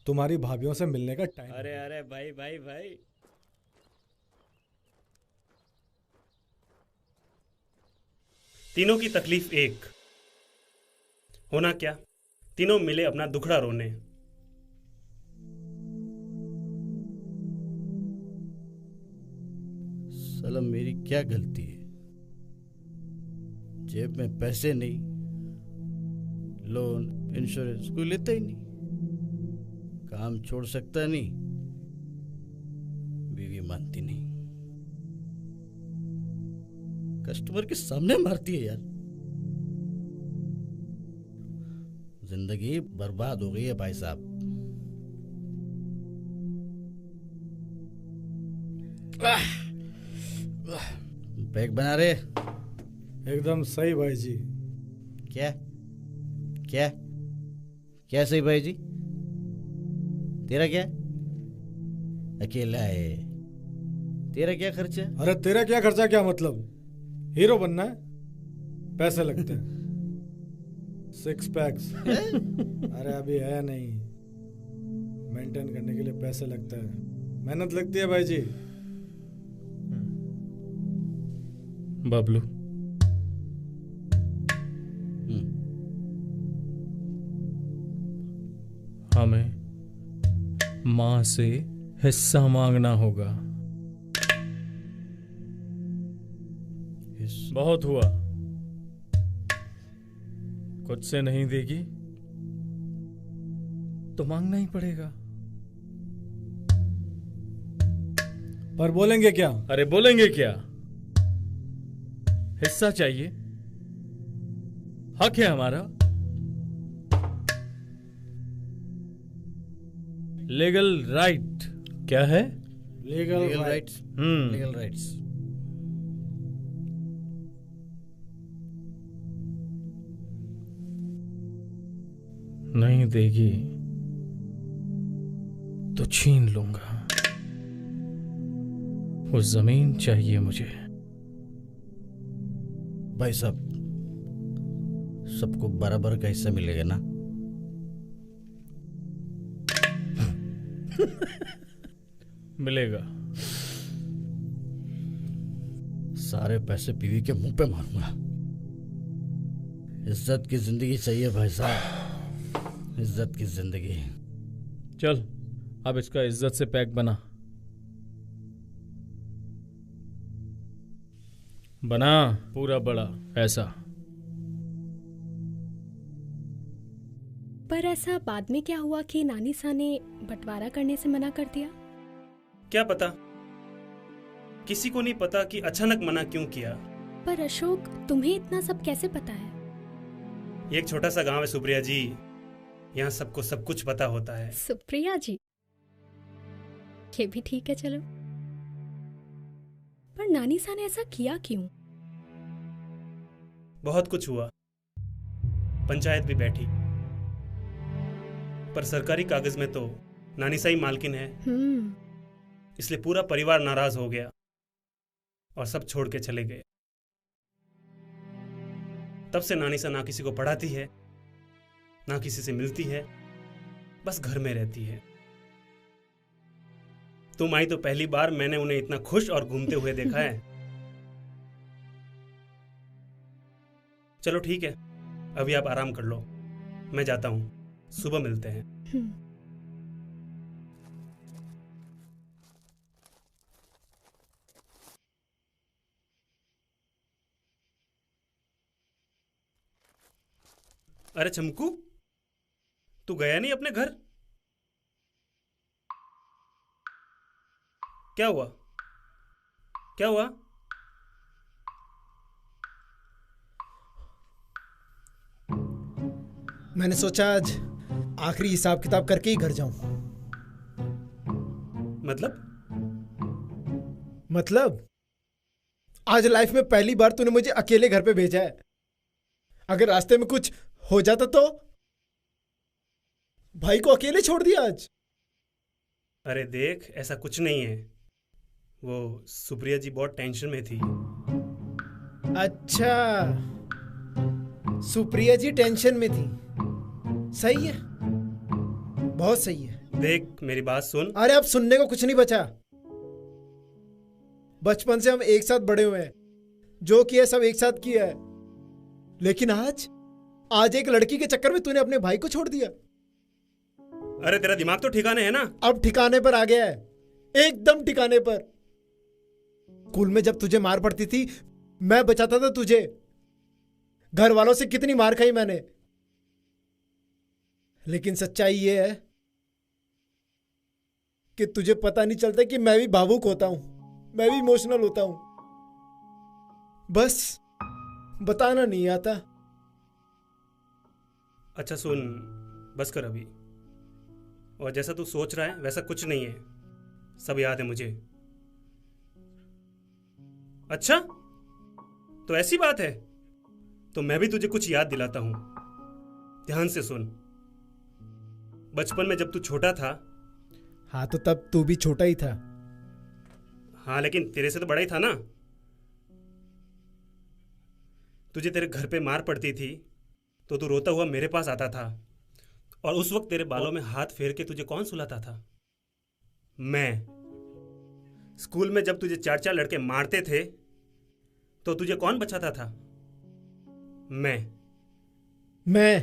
तुम्हारी भाभीयों से मिलने का टाइम। अरे अरे भाई भाई भाई। तीनों की तकलीफ एक। होना क्या, तीनों मिले अपना दुखड़ा रोने। साला मेरी क्या गलती है? जेब में पैसे नहीं, लोन इंश्योरेंस कोई लेता ही नहीं, काम छोड़ सकता नहीं, बीवी मानती नहीं, कस्टमर के सामने मारती है यार। जिंदगी बर्बाद हो गई है भाई साहब। पैक बना रहे? एकदम सही भाई जी। क्या क्या क्या सही भाई जी? तेरा क्या? अकेला है, तेरा क्या खर्चा? अरे तेरा क्या खर्चा, क्या मतलब? हीरो बनना है, पैसे लगते हैं। 6 पैक्स अरे अभी है नहीं, मेंटेन करने के लिए पैसे लगता है, मेहनत लगती है भाई जी। बबलू, हमें मां से हिस्सा मांगना होगा। बहुत हुआ, खुद से नहीं देगी तो मांगना ही पड़ेगा। पर बोलेंगे क्या? अरे बोलेंगे क्या, हिस्सा चाहिए, हक है हमारा। लीगल राइट क्या है? Legal rights. Legal rights. नहीं देगी तो छीन लूंगा। वो जमीन चाहिए मुझे। भाई साहब, सबको बराबर का हिस्सा मिलेगा ना? मिलेगा। सारे पैसे बीवी के मुंह पे मारूंगा। इज्जत की जिंदगी चाहिए भाई साहब, इज्जत की जिंदगी। चल अब इसका इज्जत से पैक बना। बना पूरा बड़ा ऐसा। पर ऐसा बाद में क्या हुआ कि नानी सा ने बंटवारा करने से मना कर दिया? क्या पता, किसी को नहीं पता कि अचानक मना क्यों किया। पर अशोक, तुम्हें इतना सब कैसे पता है? ये एक छोटा सा गांव है सुप्रिया जी, यहाँ सबको सब कुछ पता होता है। सुप्रिया जी, ये भी ठीक है चलो। पर नानी सा ने ऐसा किया क्यों? बहुत कुछ हुआ, पंचायत भी बैठी, पर सरकारी कागज में तो नानी सा ही मालकिन है। इसलिए पूरा परिवार नाराज हो गया और सब छोड़ के चले गए। तब से नानी सा ना किसी को पढ़ाती है, ना किसी से मिलती है, बस घर में रहती है। तुम आई तो पहली बार मैंने उन्हें इतना खुश और घूमते हुए देखा है। चलो ठीक है, अभी आप आराम कर लो, मैं जाता हूं, सुबह मिलते हैं। अरे चमकू, तू गया नहीं अपने घर? क्या हुआ? क्या हुआ? मैंने सोचा आज आखिरी हिसाब किताब करके ही घर जाऊं। मतलब आज लाइफ में पहली बार तूने मुझे अकेले घर पे भेजा है। अगर रास्ते में कुछ हो जाता तो? भाई को अकेले छोड़ दिया आज। अरे देख, ऐसा कुछ नहीं है, वो सुप्रिया जी बहुत टेंशन में थी। अच्छा, सुप्रिया जी टेंशन में थी। सही है, बहुत सही है। देख मेरी बात सुन। अरे अब सुनने को कुछ नहीं बचा। बचपन से हम एक साथ बड़े हुए हैं, जो किया सब एक साथ किया है, लेकिन आज एक लड़की के चक्कर में तूने अपने भाई को छोड़ दिया। अरे तेरा दिमाग तो ठिकाने है ना? अब ठिकाने पर आ गया है, एकदम ठिकाने पर। स्कूल में जब तुझे मार पड़ती थी, मैं बचाता था तुझे। घर वालों से कितनी मार खाई मैंने, लेकिन सच्चाई ये है कि तुझे पता नहीं चलता कि मैं भी भावुक होता हूं, मैं भी इमोशनल होता हूं, बस बताना नहीं आता। अच्छा सुन, बस कर अभी। और जैसा तू सोच रहा है वैसा कुछ नहीं है, सब याद है मुझे। अच्छा, तो ऐसी बात है, तो मैं भी तुझे कुछ याद दिलाता हूं, ध्यान से सुन। बचपन में जब तू छोटा था। हाँ, तो तब तू भी छोटा ही था। हाँ, लेकिन तेरे से तो बड़ा ही था ना। तुझे तेरे घर पे मार पड़ती थी तो तू रोता हुआ मेरे पास आता था, और उस वक्त तेरे बालों में हाथ फेर के तुझे कौन सुलाता था? मैं। स्कूल में जब तुझे 4-4 लड़के मारते थे तो तुझे कौन बचाता था? मैं।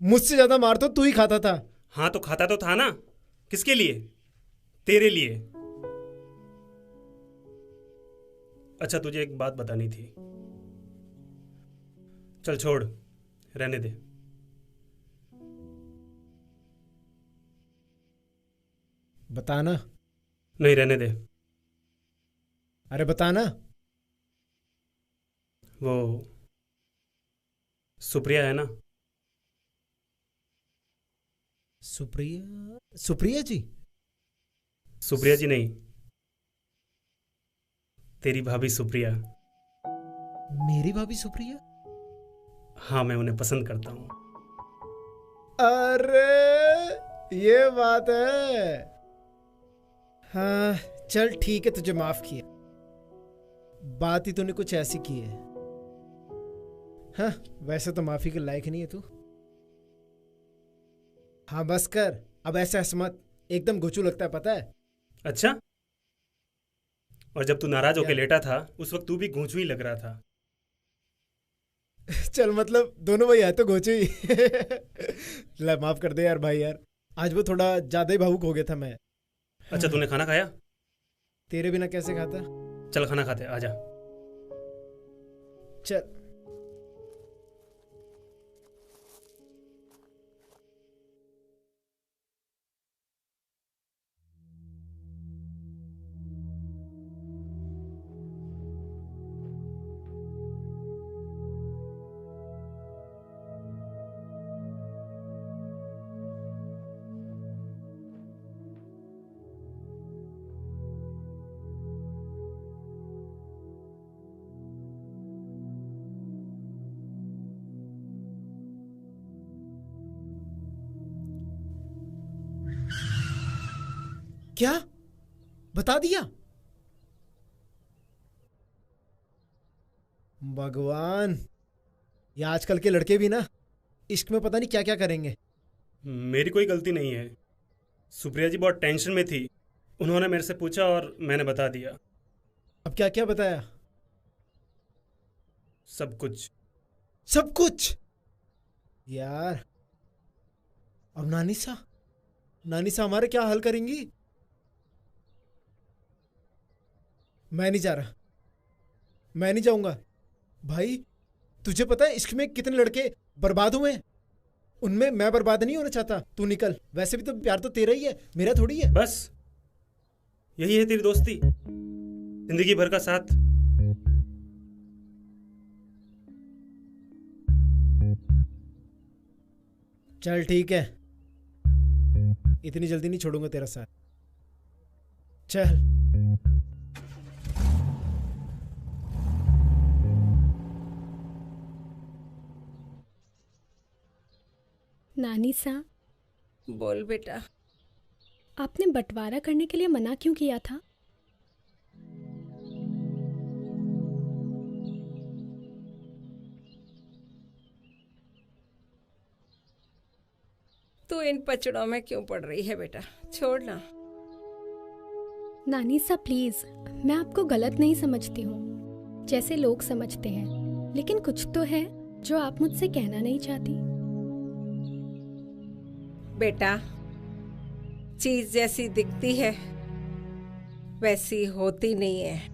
मुझसे ज्यादा मार तो तू ही खाता था। हाँ, तो खाता तो था ना। किसके लिए? तेरे लिए। अच्छा, तुझे एक बात बतानी थी। चल छोड़, रहने दे। बताना। नहीं, रहने दे। अरे बताना। वो सुप्रिया है ना? सुप्रिया? सुप्रिया जी? सुप्रिया जी नहीं, तेरी भाभी सुप्रिया। मेरी भाभी सुप्रिया? हाँ, मैं उन्हें पसंद करता हूँ। अरे ये बात है। हाँ चल ठीक है, तुझे माफ किया। बात ही तूने कुछ ऐसी की है। हाँ, वैसे तो माफी के लायक नहीं है तू। हाँ बस कर, अब ऐसे हंस मत, एकदम गोचू लगता है, पता है। अच्छा, और जब तू नाराज होके लेटा था उस वक्त तू भी गूंचू ही लग रहा था। चल मतलब दोनों भाई है तो गोचू ही। ले माफ कर दे यार भाई यार, आज वो थोड़ा ज्यादा ही भावुक हो गया था मैं। अच्छा, तूने खाना खाया? तेरे बिना कैसे खाता। चल खाना खाते, आजा। चल। क्या बता दिया? भगवान, ये आजकल के लड़के भी ना इश्क में पता नहीं क्या क्या करेंगे। मेरी कोई गलती नहीं है। सुप्रिया जी बहुत टेंशन में थी, उन्होंने मेरे से पूछा और मैंने बता दिया। अब क्या क्या बताया? सब कुछ। सब कुछ? यार, अब नानीसा हमारे क्या हल करेंगी? मैं नहीं जा रहा, मैं नहीं जाऊंगा। भाई तुझे पता है इश्क में कितने लड़के बर्बाद हुए हैं, उनमें मैं बर्बाद नहीं होना चाहता। तू निकल, वैसे भी तो प्यार तो तेरा ही है, मेरा थोड़ी है। बस यही है तेरी दोस्ती, जिंदगी भर का साथ। चल ठीक है, इतनी जल्दी नहीं छोड़ूंगा तेरा साथ। चल। नानी सा। बोल बेटा। आपने बंटवारा करने के लिए मना क्यों किया था? तू इन पचड़ों में क्यों पड़ रही है बेटा, छोड़ ना। नानी सा प्लीज, मैं आपको गलत नहीं समझती हूँ जैसे लोग समझते हैं, लेकिन कुछ तो है जो आप मुझसे कहना नहीं चाहती। बेटा, चीज जैसी दिखती है वैसी होती नहीं है।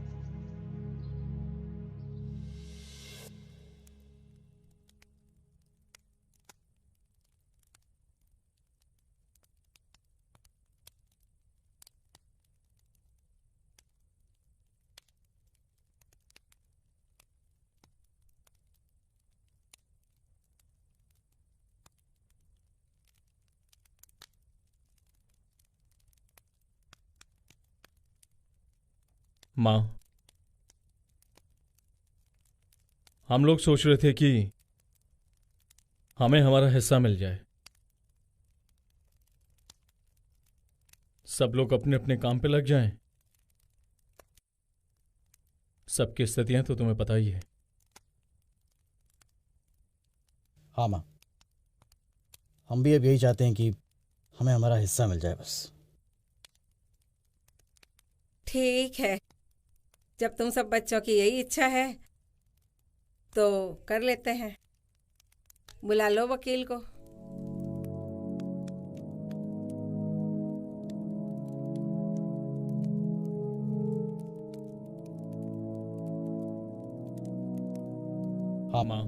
माँ, हम लोग सोच रहे थे कि हमें हमारा हिस्सा मिल जाए। सब लोग अपने अपने काम पे लग जाएं। सबकी स्थितियां तो तुम्हें पता ही है। हाँ माँ, हम भी अब यही चाहते हैं कि हमें हमारा हिस्सा मिल जाए बस। ठीक है, जब तुम सब बच्चों की यही इच्छा है तो कर लेते हैं। बुला लो वकील को। हाँ माँ।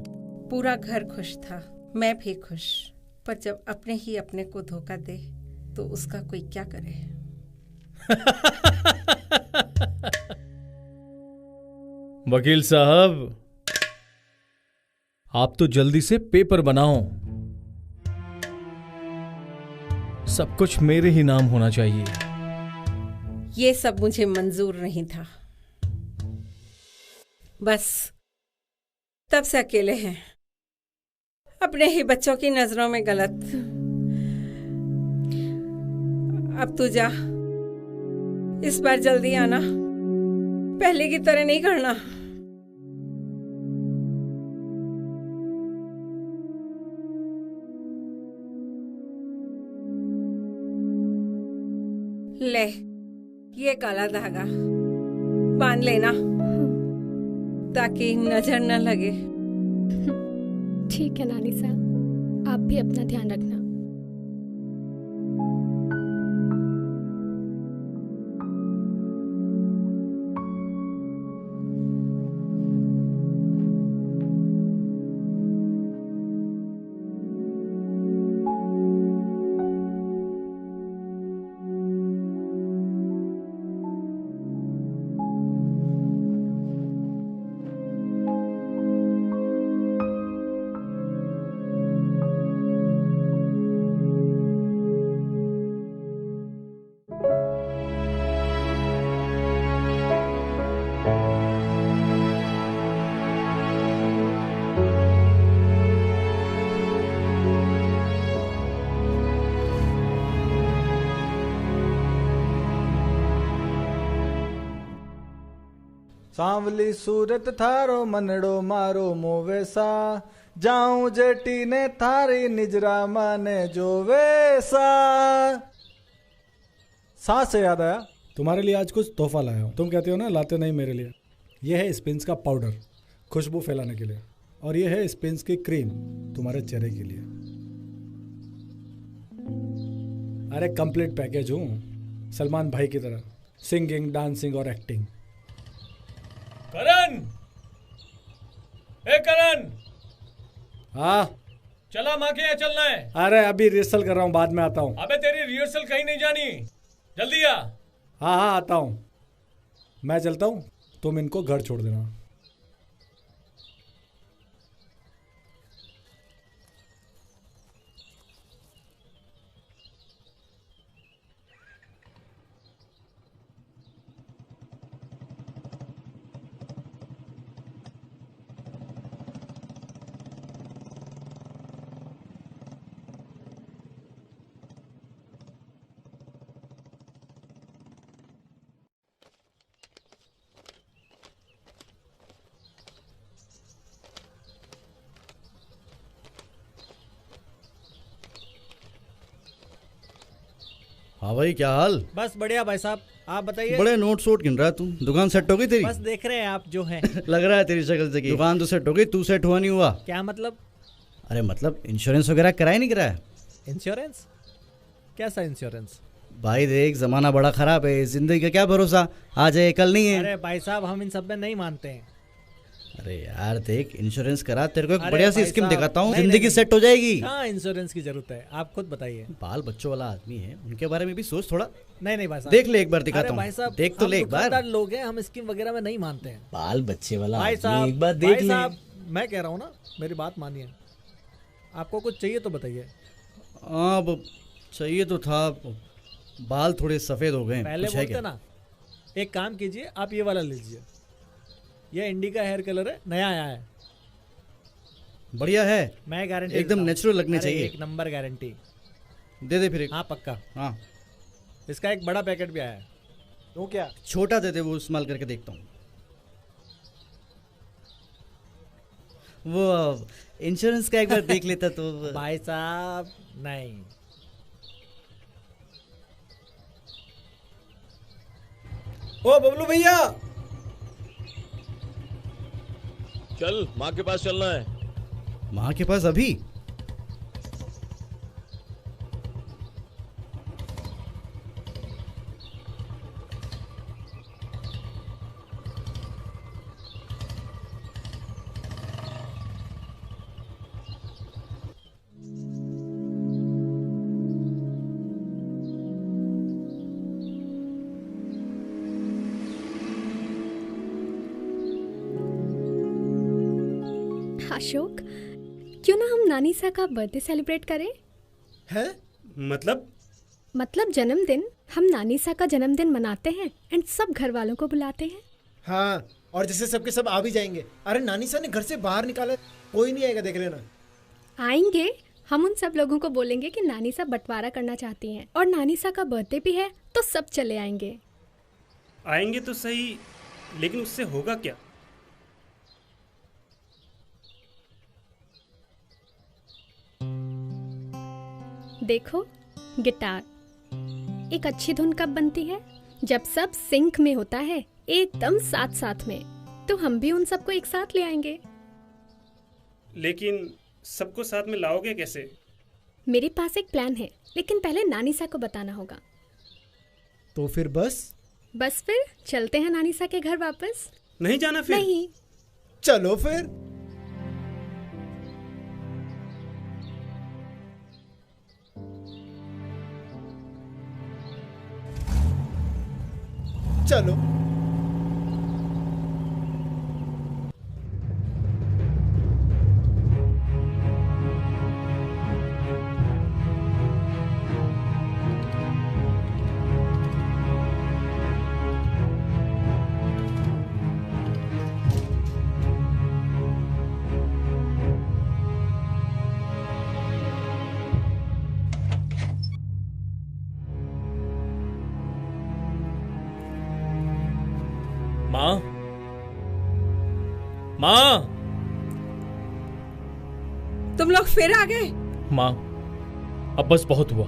पूरा घर खुश था, मैं भी खुश। पर जब अपने ही अपने को धोखा दे तो उसका कोई क्या करे। वकील साहब, आप तो जल्दी से पेपर बनाओ। सब कुछ मेरे ही नाम होना चाहिए। ये सब मुझे मंजूर नहीं था। बस तब से अकेले हैं, अपने ही बच्चों की नजरों में गलत। अब तू जा, इस बार जल्दी आना, पहले की तरह नहीं करना। ले, ये काला धागा बांध लेना ताकि नजर न लगे। ठीक है नानी साहब, आप भी अपना ध्यान रखना। सांवली सूरत थारो मनड़ो मारो मोवेसा, जाऊं जेटी ने थारी निजरा माने जो वेसा। सांस से याद आया, तुम्हारे लिए आज कुछ तोहफा लाया हूं। तुम कहते हो ना लाते नहीं मेरे लिए। यह है स्पिन्स का पाउडर, खुशबू फैलाने के लिए, और यह है स्पिन्स की क्रीम तुम्हारे चेहरे के लिए। अरे कंप्लीट पैकेज हूं, सलमान भाई की तरह, सिंगिंग, डांसिंग और एक्टिंग। करण, ए करण, हाँ चला माँ के यहाँ चलना है। अरे अभी रिहर्सल कर रहा हूँ, बाद में आता हूँ। अबे तेरी रिहर्सल कहीं नहीं जानी, जल्दी आ। हाँ हाँ आता हूँ, मैं चलता हूँ, तुम इनको घर छोड़ देना। हाँ भाई, क्या हाल? बस बढ़िया भाई साहब, आप बताइए। बड़े नोट सोट गिन रहा है तू। दुकान सेट हो गई तेरी? बस देख रहे हैं आप जो है। लग रहा है तेरी शक्ल से कि दुकान तो सेट हो गई, तू सेट हुआ नहीं हुआ। क्या मतलब? अरे मतलब इंश्योरेंस वगैरह कराया नहीं कराया? इंश्योरेंस? कैसा इंश्योरेंस? भाई देख, जमाना बड़ा खराब है, जिंदगी का क्या भरोसा, आज है कल नहीं है। अरे भाई साहब, हम इन सब में नहीं मानते हैं। अरे यार देख, इंश्योरेंस करा, तेरे को एक बढ़िया सी स्कीम दिखाता हूँ, जिंदगी सेट हो जाएगी। हाँ, इंश्योरेंस की जरूरत है, आप खुद बताइए। बाल बच्चों वाला आदमी है, उनके बारे में भी सोच थोड़ा। नहीं भाई साहब, देख ले एक बार, दिखाता हूँ। भाई साहब, देख तो ले एक बार। लोग हैं, हम स्कीम वगैरह में नहीं मानते हैं। बाल बच्चे वाला भाई साहब, एक बार देख ले। मैं कह रहा हूँ ना, मेरी बात मानिए। आपको कुछ चाहिए तो बताइए। हाँ चाहिए तो था, बाल थोड़े सफेद हो गए। पहले बोलते ना। एक काम कीजिए, आप ये वाला लीजिए। ये इंडिका हेयर कलर है, नया आया है। बढ़िया है, मैं गारंटी एकदम नेचुरल लगने चाहिए। एक नंबर गारंटी। दे दे फिर एक। हाँ पक्का। हाँ, इसका एक बड़ा पैकेट भी आया है। तो क्या? छोटा दे दे, वो इस्तेमाल करके देखता हूँ। वो इंश्योरेंस का एक बार देख लेता तो। भाई साहब नहीं। ओ बबलू भैया, चल माँ के पास चलना है। माँ के पास अभी? अशोक, क्यों ना हम नानीसा का बर्थडे सेलिब्रेट करें? है? मतलब जन्मदिन। हम नानीसा का जन्मदिन मनाते हैं एंड सब घर वालों को बुलाते हैं। हाँ, और जैसे सबके सब आ भी जाएंगे। अरे नानीसा ने घर से बाहर निकाला, कोई नहीं आएगा, देख लेना। आएंगे। हम उन सब लोगों को बोलेंगे कि नानीसा बंटवारा करना चाहती हैं और नानीसा का बर्थडे भी है, तो सब चले आएंगे। आएंगे तो सही, लेकिन उससे होगा क्या? देखो, गिटार। एक अच्छी धुन कब बनती है? जब सब सिंक में होता है, एकदम साथ साथ में। तो हम भी उन सबको एक साथ ले आएंगे। लेकिन सबको साथ में लाओगे कैसे? मेरे पास एक प्लान है, लेकिन पहले नानीसा को बताना होगा। तो फिर बस फिर चलते हैं नानीसा के घर वापस। नहीं जाना फिर? नहीं। चलो फिर। चलो। माँ, माँ, तुम लोग फिर आ गए? माँ, अब बस बहुत हुआ।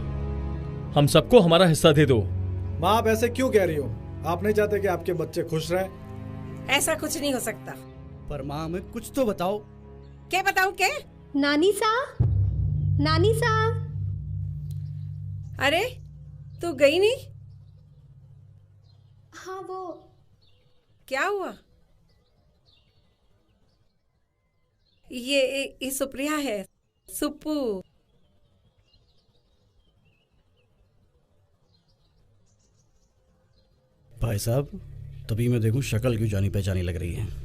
हम सबको हमारा हिस्सा दे दो। माँ आप ऐसे क्यों कह रही हो? आप नहीं चाहते कि आपके बच्चे खुश रहें? ऐसा कुछ नहीं हो सकता। पर माँ हमें कुछ तो बताओ। क्या बताऊं? क्या? नानीसा, नानीसा। अरे तू गई नहीं? हाँ, वो क्या हुआ? ये सुप्रिया है, सुप्पू। भाई साहब, तभी मैं देखूं शक्ल क्यों जानी पहचानी लग रही है।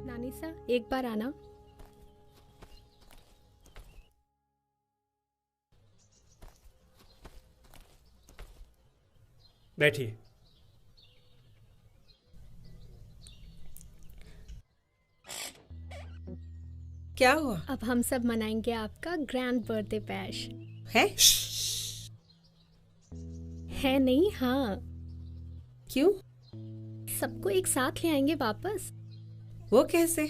नानीसा, एक बार आना। बैठिए। क्या हुआ? अब हम सब मनाएंगे आपका ग्रैंड बर्थडे बैश। है नहीं? हाँ। क्यों? सबको एक साथ ले आएंगे वापस। वो कैसे?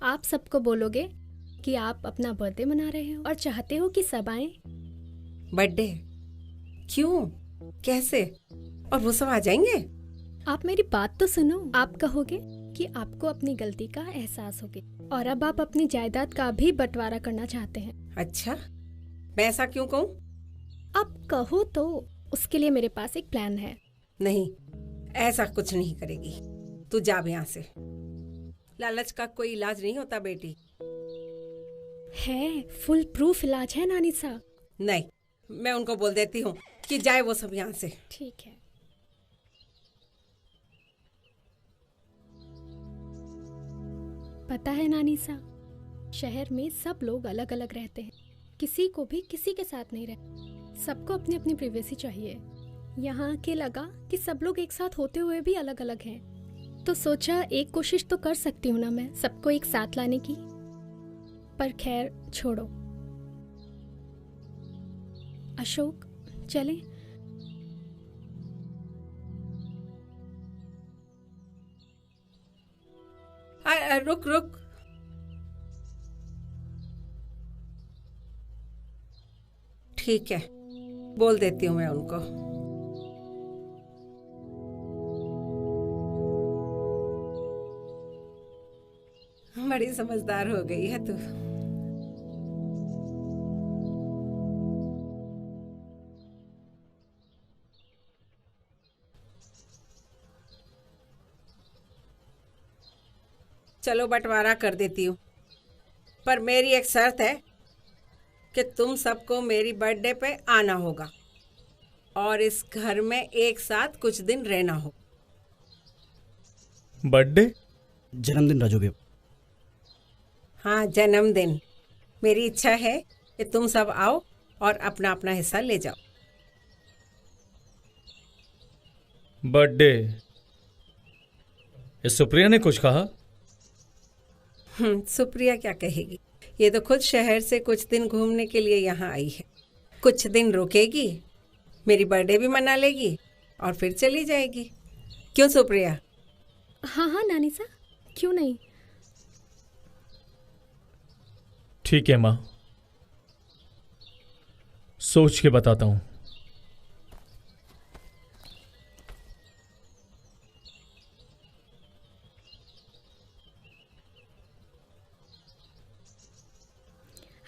आप सबको बोलोगे कि आप अपना बर्थडे मना रहे हो और चाहते हो कि सब आएं। बर्थडे? क्यों? कैसे? और वो सब आ जाएंगे? आप मेरी बात तो सुनो। आप कहोगे कि आपको अपनी गलती का एहसास हो गया और अब आप अपनी जायदाद का भी बंटवारा करना चाहते हैं। अच्छा, मैं ऐसा क्यों कहूँ? अब कहो तो। उसके लिए मेरे पास एक प्लान है। नहीं, ऐसा कुछ नहीं करेगी। तू जा यहाँ से। लालच का कोई इलाज नहीं होता बेटी। है, फुल प्रूफ इलाज है नानी सा। नहीं, मैं उनको बोल देती हूँ कि जाए वो सब यहाँ से। ठीक है। पता है नानी सा, शहर में सब लोग अलग अलग रहते हैं, किसी को भी किसी के साथ नहीं रहते, सबको अपनी अपनी प्राइवेसी चाहिए। यहाँ आके लगा कि सब लोग एक साथ होते हुए भी अलग अलग हैं, तो सोचा एक कोशिश तो कर सकती हूँ ना मैं सबको एक साथ लाने की। पर खैर छोड़ो। अशोक चलें? रुक रुक, ठीक है, बोल देती हूँ मैं उनको। बड़ी समझदार हो गई है तू। चलो बंटवारा कर देती हूँ, पर मेरी एक शर्त है कि तुम सबको मेरी बर्थडे पे आना होगा और इस घर में एक साथ कुछ दिन रहना हो। बर्थडे? जन्मदिन राजू। हाँ, जन्मदिन। मेरी इच्छा है कि तुम सब आओ और अपना अपना हिस्सा ले जाओ। बर्थडे? इस सुप्रिया ने कुछ कहा? सुप्रिया क्या कहेगी, ये तो खुद शहर से कुछ दिन घूमने के लिए यहाँ आई है। कुछ दिन रुकेगी, मेरी बर्थडे भी मना लेगी और फिर चली जाएगी। क्यों सुप्रिया? हाँ हाँ नानी सा, क्यों नहीं। ठीक है माँ, सोच के बताता हूँ।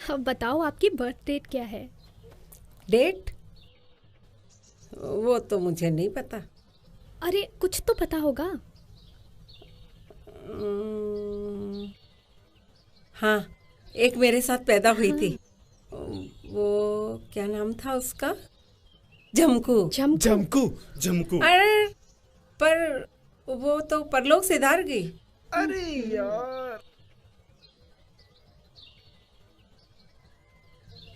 अब बताओ आपकी बर्थ डेट क्या है? डेट? वो तो मुझे नहीं पता। अरे कुछ तो पता होगा। हाँ, एक मेरे साथ पैदा हुई थी। वो क्या नाम था उसका? जमकू। जमकू। जमकू। अरे पर वो तो परलोक से धार गई। अरे यार,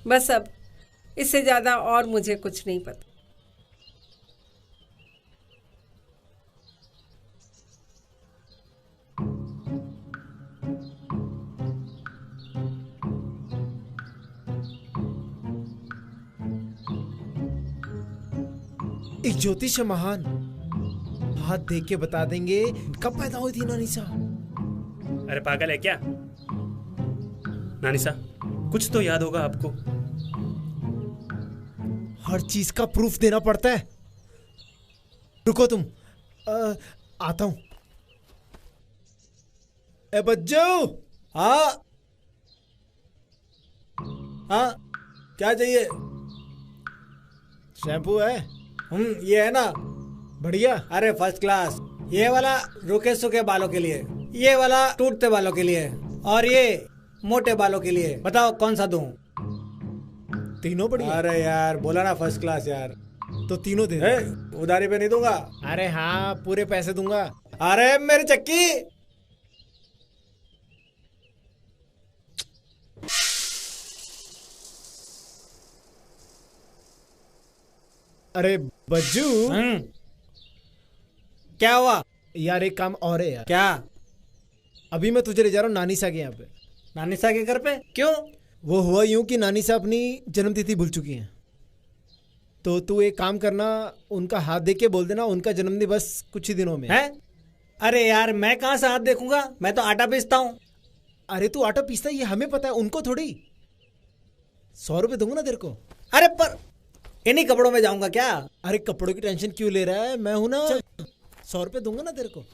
बस अब इससे ज्यादा और मुझे कुछ नहीं पता। एक ज्योतिष महान हाथ देख के बता देंगे कब पैदा हुई थी नानीसा। अरे पागल है क्या नानीसा? कुछ तो याद होगा आपको। हर चीज का प्रूफ देना पड़ता है। रुको तुम, आता हूं। ए बच्चो। हाँ हाँ, क्या चाहिए? शैम्पू है? ये है ना, बढ़िया। अरे फर्स्ट क्लास। ये वाला रूखे सूखे बालों के लिए, ये वाला टूटते बालों के लिए, और ये मोटे बालों के लिए। बताओ कौन सा दूं? तीनों बढ़िया। अरे यार बोला ना फर्स्ट क्लास यार। तो तीनों दे दो। उधारी पे नहीं दूंगा। अरे हाँ, पूरे पैसे दूंगा। अरे मेरी चक्की। अरे बज्जू। क्या हुआ? यार एक काम और है यार। क्या? अभी मैं तुझे ले जा रहा हूँ नानीसा के यहाँ पे। नानीसा के घर पे? क्यों? वो हुआ यूं कि नानीसा अपनी जन्मतिथि भूल चुकी हैं, तो तू एक काम करना, उनका हाथ देख के बोल देना उनका जन्मदिन बस कुछ ही दिनों में है। अरे यार मैं कहाँ से हाथ देखूंगा, मैं तो आटा पीसता हूँ। अरे तू आटा पीसता है ये हमें पता है, उनको थोड़ी। 100 रुपए दूंगा ना तेरे को। अरे पर इन्हीं कपड़ों में जाऊंगा क्या? अरे कपड़ों की टेंशन क्यों ले रहा है, मैं हूं ना। 100 रुपए दूंगा ना तेरे को।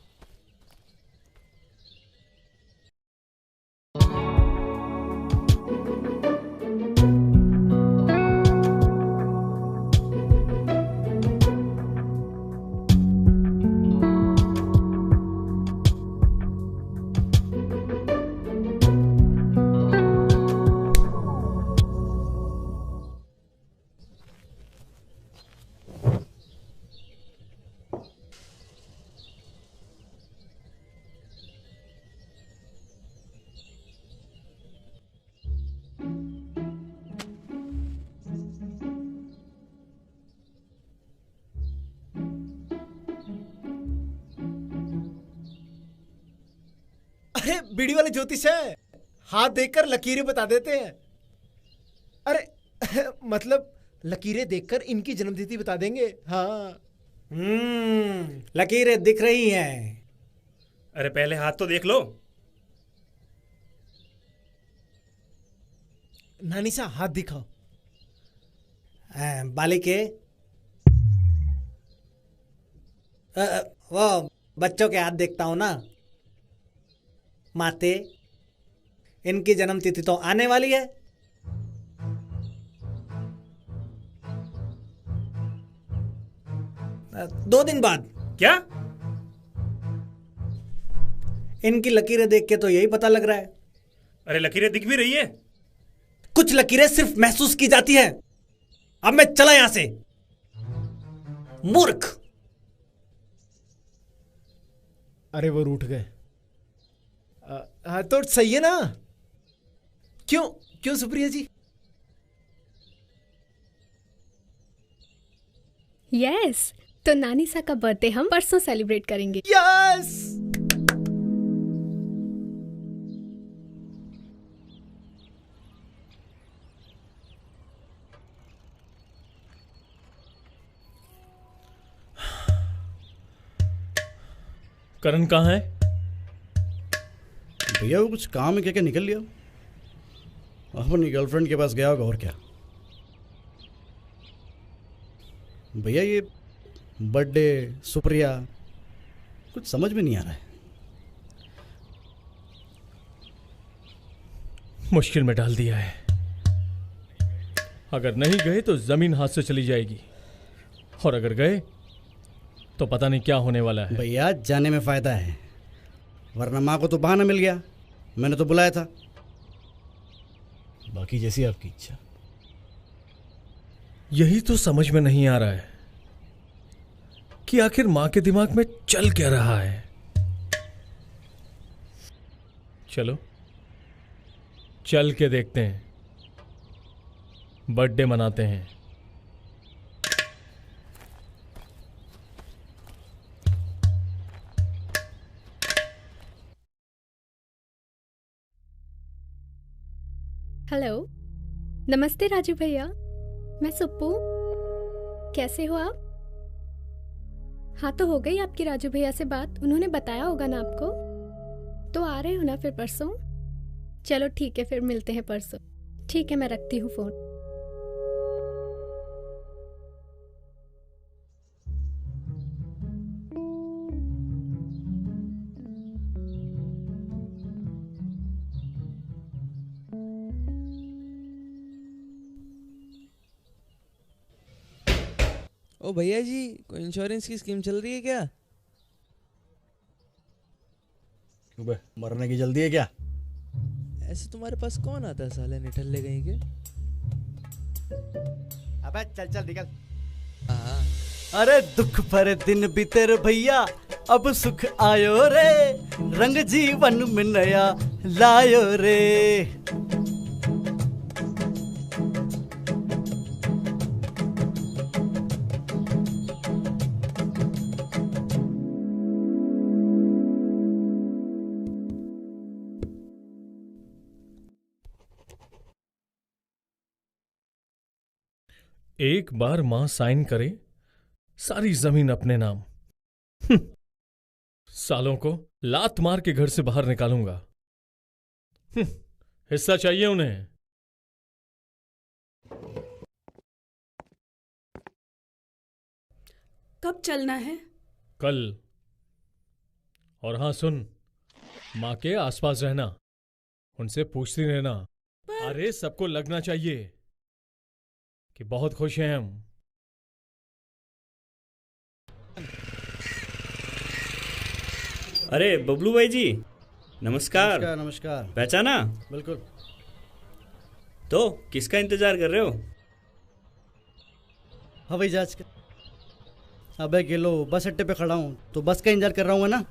अरे बीड़ी वाले ज्योतिष है, हाथ देखकर लकीरें बता देते हैं। अरे मतलब लकीरें देखकर इनकी जन्मतिथि बता देंगे। हाँ लकीरें दिख रही हैं। अरे पहले हाथ तो देख लो। नानी सा हाथ दिखाओ। बालिके, वो बच्चों के हाथ देखता हूं ना। माते, इनकी जन्मतिथि तो आने वाली है। दो दिन बाद। क्या? इनकी लकीरें देख के तो यही पता लग रहा है। अरे लकीरें दिख भी रही है। कुछ लकीरें सिर्फ महसूस की जाती हैं। अब मैं चला यहां से। मूर्ख। अरे वो रूठ गए। तो सही है ना? क्यों क्यों सुप्रिया जी? यस, तो नानी सा का बर्थडे हम परसों सेलिब्रेट करेंगे। यस। करण कहाँ है? भैया वो कुछ काम है, क्या निकल लिया। अपनी गर्लफ्रेंड के पास गया होगा और क्या। भैया ये बर्थडे सुप्रिया कुछ समझ में नहीं आ रहा है। मुश्किल में डाल दिया है। अगर नहीं गए तो जमीन हाथ से चली जाएगी, और अगर गए तो पता नहीं क्या होने वाला है। भैया जाने में फायदा है, वरना माँ को तो बहाना मिल गया। मैंने तो बुलाया था। बाकी जैसी आपकी इच्छा। यही तो समझ में नहीं आ रहा है कि आखिर मां के दिमाग में चल क्या रहा है। चलो चल के देखते हैं, बर्थडे मनाते हैं। हेलो, नमस्ते राजू भैया, मैं सुप्पू। कैसे हो आप? हाँ, तो हो गई आपकी राजू भैया से बात? उन्होंने बताया होगा ना आपको। तो आ रहे हो ना फिर परसों? चलो ठीक है, फिर मिलते हैं परसों। ठीक है, मैं रखती हूँ फोन। ओ भैया जी, कोई इंश्योरेंस की स्कीम चल रही है क्या? क्यों बे, मरने की जल्दी है क्या? ऐसे तुम्हारे पास कौन आता है साले निठल्ले कहीं के? अबे चल चल निकल। अरे दुख पर दिन बीते रे भैया, अब सुख आयो रे, रंग जीवन में नया लायो रे। एक बार मां साइन करे सारी जमीन अपने नाम। सालों को लात मार के घर से बाहर निकालूंगा। हिस्सा चाहिए उन्हें। कब चलना है? कल। और हाँ सुन, मां के आसपास रहना, उनसे पूछती रहना। अरे सबको लगना चाहिए कि बहुत खुश हैं हम। अरे बबलू भाई जी, नमस्कार। नमस्कार नमस्कार। पहचाना? बिल्कुल। तो किसका इंतजार कर रहे हो? हवाई जहाज का। अबे गिलो, बस अड्डे पे खड़ा हूँ तो बस का इंतजार कर रहा हूँ ना।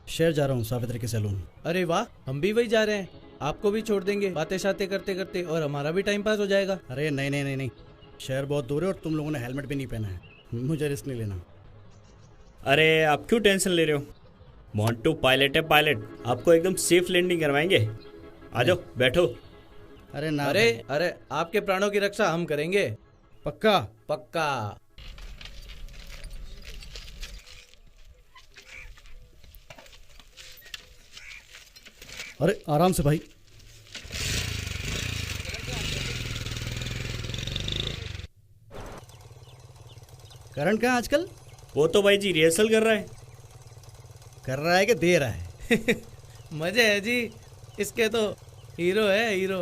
शहर जा रहा हूँ सावित्री के सैलून। अरे वाह, हम भी वही जा रहे हैं। आपको भी छोड़ देंगे बातें शातें करते करते, और हमारा भी टाइम पास हो जाएगा। अरे नहीं नहीं नहीं नहीं, शहर बहुत दूर है और तुम लोगों ने हेलमेट भी नहीं पहना है। मुझे रिस्क नहीं लेना। अरे आप क्यों टेंशन ले रहे हो? मोंटू पायलट है पायलट, आपको एकदम सेफ लैंडिंग करवाएंगे। आ जाओ बैठो। अरे ना अरे अरे आपके प्राणों की रक्षा हम करेंगे। पक्का? पक्का। अरे आराम से भाई। करण कहाँ आजकल? वो तो भाई जी रिहर्सल कर रहा है। कर रहा है कि दे रहा है? मजे है जी इसके तो। हीरो है हीरो।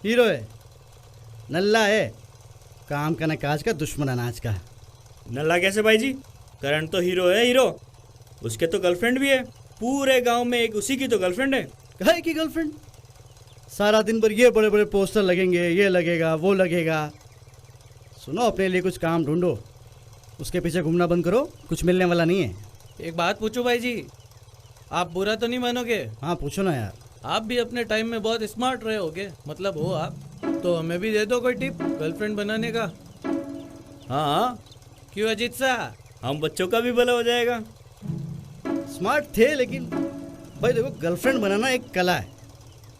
हीरो है? नल्ला है, काम का न काज का, दुश्मन अनाज का। नल्ला कैसे भाई जी? करण तो हीरो है हीरो। उसके तो गर्लफ्रेंड भी है, पूरे गांव में एक उसी की तो गर्लफ्रेंड है। काहे की गर्लफ्रेंड? सारा दिन भर ये बड़े बड़े पोस्टर लगेंगे, ये लगेगा वो लगेगा। सुनो, अपने लिए कुछ काम ढूंढो, उसके पीछे घूमना बंद करो, कुछ मिलने वाला नहीं है। एक बात पूछूं भाई जी, आप बुरा तो नहीं मानोगे? हाँ पूछो ना यार। आप भी अपने टाइम में बहुत स्मार्ट रहे होगे, मतलब हो आप, तो हमें भी दे दो कोई टिप गर्लफ्रेंड बनाने का। हाँ क्यों अजीत सा? हम बच्चों का भी भला हो जाएगा। स्मार्ट थे, लेकिन भाई देखो, गर्लफ्रेंड बनाना एक कला है,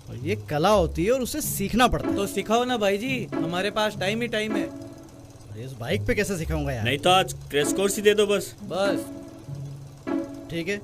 और ये कला होती है और उसे सीखना पड़ता है। तो सिखाओ ना भाई जी, हमारे पास टाइम ही टाइम है। अरे इस बाइक पे कैसे सिखाऊंगा यार? नहीं तो आज क्रैश कोर्स ही दे दो बस। बस ठीक है।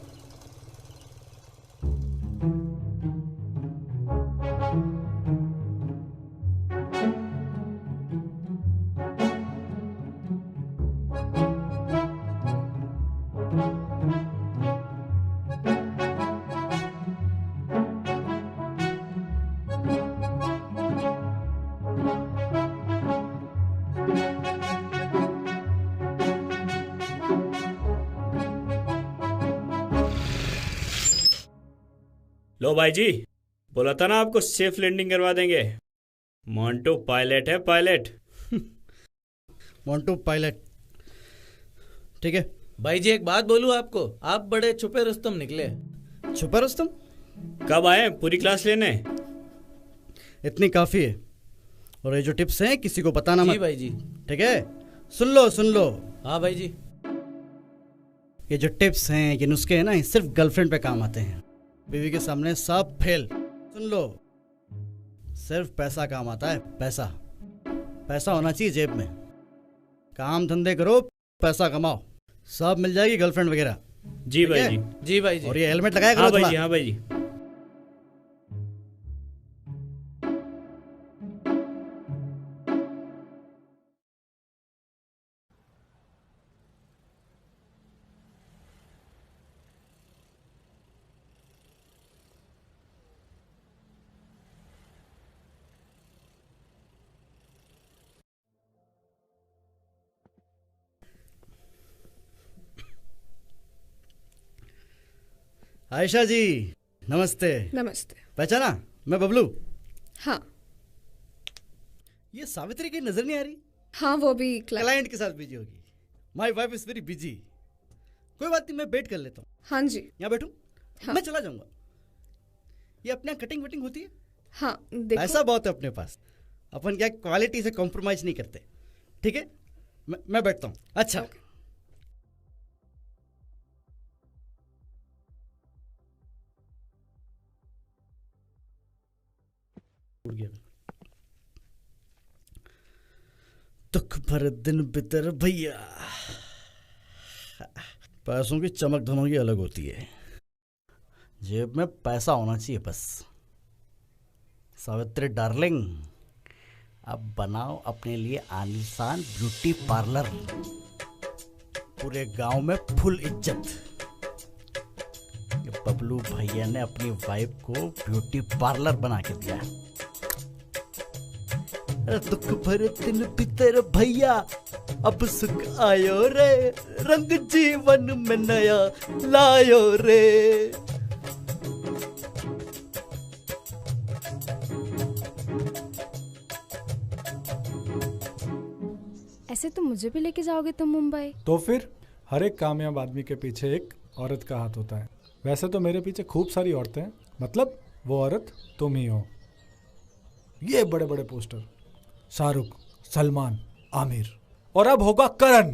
लो भाई जी, बोला था ना आपको सेफ लैंडिंग करवा देंगे। मोंटू पायलट है पायलट। मोंटू पायलट, ठीक है। भाई जी एक बात बोलूं आपको, आप बड़े छुपे रुस्तम निकले। छुपा रुस्तम? कब आए पूरी क्लास लेने? इतनी काफी है, और ये जो टिप्स हैं किसी को बताना मत। जी भाई जी। ठीक है, सुन लो सुन लो। हाँ भाई जी। ये जो टिप्स हैं, ये नुस्खे हैं ना, ये सिर्फ गर्लफ्रेंड पे काम आते हैं। बीवी के सामने सब फेल। सुन लो, सिर्फ पैसा काम आता है, पैसा। पैसा होना चाहिए जेब में। काम धंधे करो, पैसा कमाओ, सब मिल जाएगी गर्लफ्रेंड वगैरह। जी भाई जी। जी भाई जी। और ये हेलमेट लगाया करो। हाँ भाई जी, हाँ भाई जी। आयशा जी नमस्ते। नमस्ते। पहचाना? मैं बबलू। हाँ। ये सावित्री की नजर नहीं आ रही? हाँ, वो भी क्लाइंट के साथ बिजी होगी। My wife is very busy. कोई बात नहीं, मैं वेट कर लेता हूँ। हाँ जी। यहाँ बैठूं? हाँ। मैं चला जाऊंगा। ये अपने यहाँ कटिंग वटिंग होती है? हाँ देखो। पैसा बहुत है अपने पास, अपन क्या क्वालिटी से कॉम्प्रोमाइज नहीं करते। ठीक है, मैं बैठता हूँ। अच्छा उड़ गया। दुख भर दिन बितर भैया। पैसों की चमक धमक ही अलग होती है, जेब में पैसा होना चाहिए बस। सावित्री डार्लिंग, अब बनाओ अपने लिए आलीशान ब्यूटी पार्लर, पूरे गांव में फुल इज्जत। ये बबलू भैया ने अपनी वाइफ को ब्यूटी पार्लर बना के दिया। दुख भरे दिन भीतर भैया, अब सुख आयो रे, रंग जीवन में नया लायो रे। ऐसे तो मुझे भी लेके जाओगे तुम मुंबई? तो फिर हर एक कामयाब आदमी के पीछे एक औरत का हाथ होता है। वैसे तो मेरे पीछे खूब सारी औरतें हैं, मतलब वो औरत तुम ही हो। ये बड़े बड़े पोस्टर, शाहरुख, सलमान, आमिर, और अब होगा करण।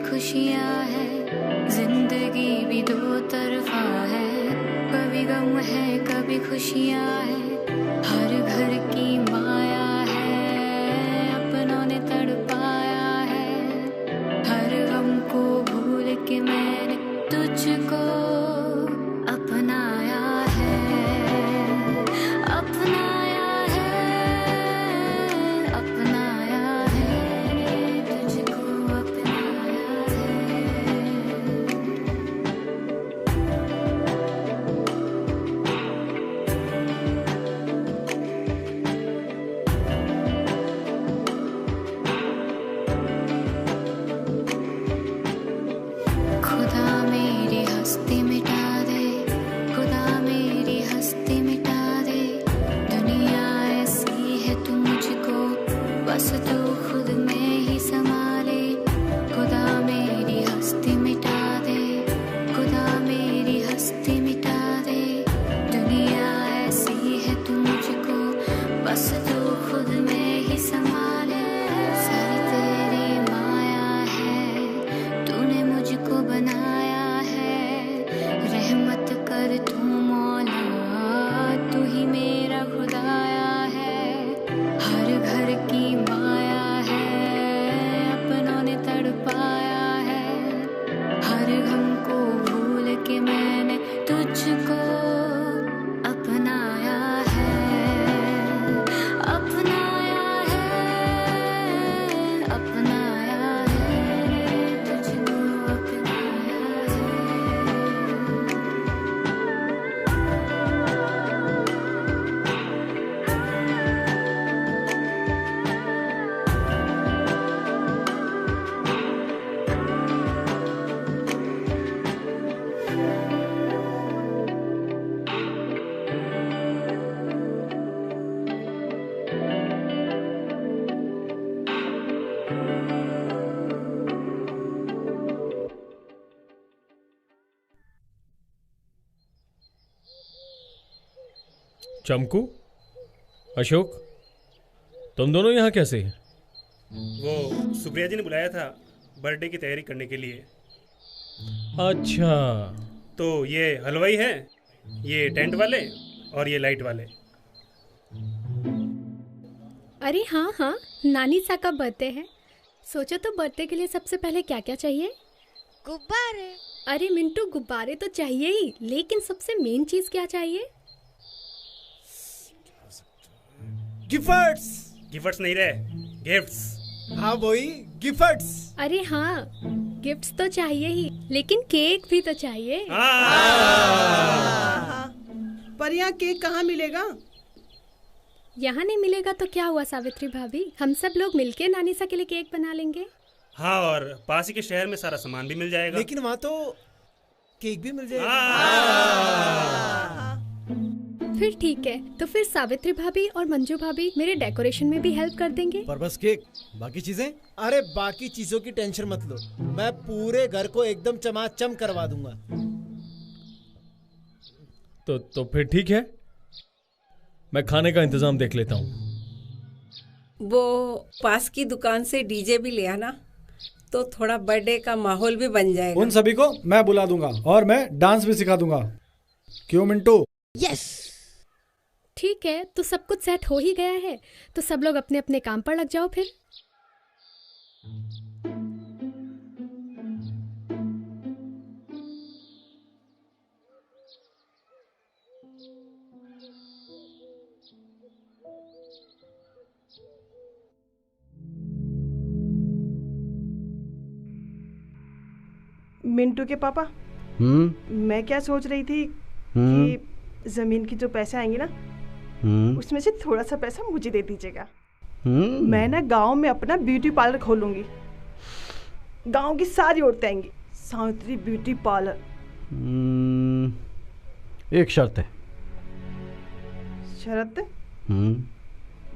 खुशियाँ है, जिंदगी भी दो तरफा है, कभी गम है कभी खुशियाँ है, हर घर की माया है, अपनों ने तड़पाया है, हर गम को भूल के मैंने तुझको अपनाया है, अपनाया है, अपनाया है, तुझको अपनाया है। खुदा मेरी हस्ती मिटा दे, खुदा मेरी हस्ती मिटा दे, दुनिया ऐसी है तू मुझको बस तू खुद में ही संभाले, खुदा मेरी हस्ती मिटा दे, खुदा मेरी हस्ती मिटा दे, दुनिया ऐसी है तू मुझको बस तू खुद में ही संभाले, सारी तेरी माया है, तूने मुझको बनाया है, रहमत कर तू मौला, तू ही मेरा खुदाया है, हर घर की माया है, अपनों ने तड़पाया है, हर गम को भूल के मैंने तुझको अपनाया है, अपनाया है, अपनाया है, तुझको अपनाया है। चमकू, अशोक, तुम दोनों यहाँ कैसे? वो सुप्रिया जी ने बुलाया था बर्थडे की तैयारी करने के लिए। अच्छा, तो ये हलवाई है, ये टेंट वाले और ये लाइट वाले। अरे हाँ हाँ, नानी सा का बर्थडे है। सोचो तो बर्थडे के लिए सबसे पहले क्या क्या चाहिए? गुब्बारे। अरे मिंटू, गुब्बारे तो चाहिए ही, लेकिन सबसे मेन चीज क्या चाहिए? गिफ्ट्स। गिफ्ट्स नहीं रहे, गिफ्ट्स। हाँ वही गिफ्ट्स। अरे हाँ, गिफ्ट्स तो चाहिए ही, लेकिन केक भी तो चाहिए। पर यहाँ केक कहाँ मिलेगा? यहाँ नहीं मिलेगा तो क्या हुआ सावित्री भाभी, हम सब लोग मिलके नानीसा के लिए केक बना लेंगे। हाँ, और पास ही के शहर में सारा सामान भी मिल जाएगा। लेकिन वहाँ तो केक भी मिल जाएगा। फिर ठीक है, तो फिर सावित्री भाभी और मंजू भाभी मेरे डेकोरेशन में भी हेल्प कर देंगे। पर बस केक, बाकी चीजें? अरे बाकी चीजों की टेंशन मत लो, मैं पूरे घर को एकदम चमाचम करवा दूंगा। तो फिर ठीक है, मैं खाने का इंतजाम देख लेता हूँ। वो पास की दुकान से डीजे भी ले आना, तो थोड़ा बर्थडे का माहौल भी बन जाएगा। उन सभी को मैं बुला दूंगा और मैं डांस भी सिखा दूंगा। क्यों मिंटू? यस। ठीक है, तो सब कुछ सेट हो ही गया है, तो सब लोग अपने अपने काम पर लग जाओ फिर। मिंटू के पापा, मैं क्या सोच रही थी कि जमीन की जो पैसे आएंगे ना, उसमें से थोड़ा सा पैसा मुझे दे दीजिएगा। मैं ना गांव में अपना ब्यूटी पार्लर खोलूंगी, गांव की सारी औरतें आएंगी, सावित्री ब्यूटी पार्लर। एक शर्त है। शर्त?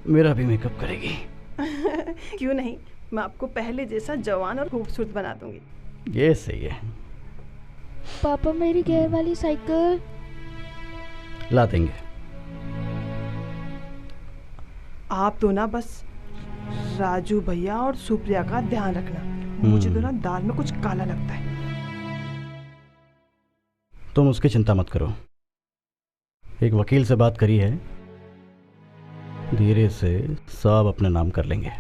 मेरा भी मेकअप करेगी। क्यों नहीं, मैं आपको पहले जैसा जवान और खूबसूरत बना दूंगी। ये सही है। पापा मेरी गियर वाली साइकिल ला देंगे। आप तो ना बस राजू भैया और सुप्रिया का ध्यान रखना, मुझे तो ना दाल में कुछ काला लगता है। तुम उसकी चिंता मत करो, एक वकील से बात करी है, धीरे से सब अपने नाम कर लेंगे।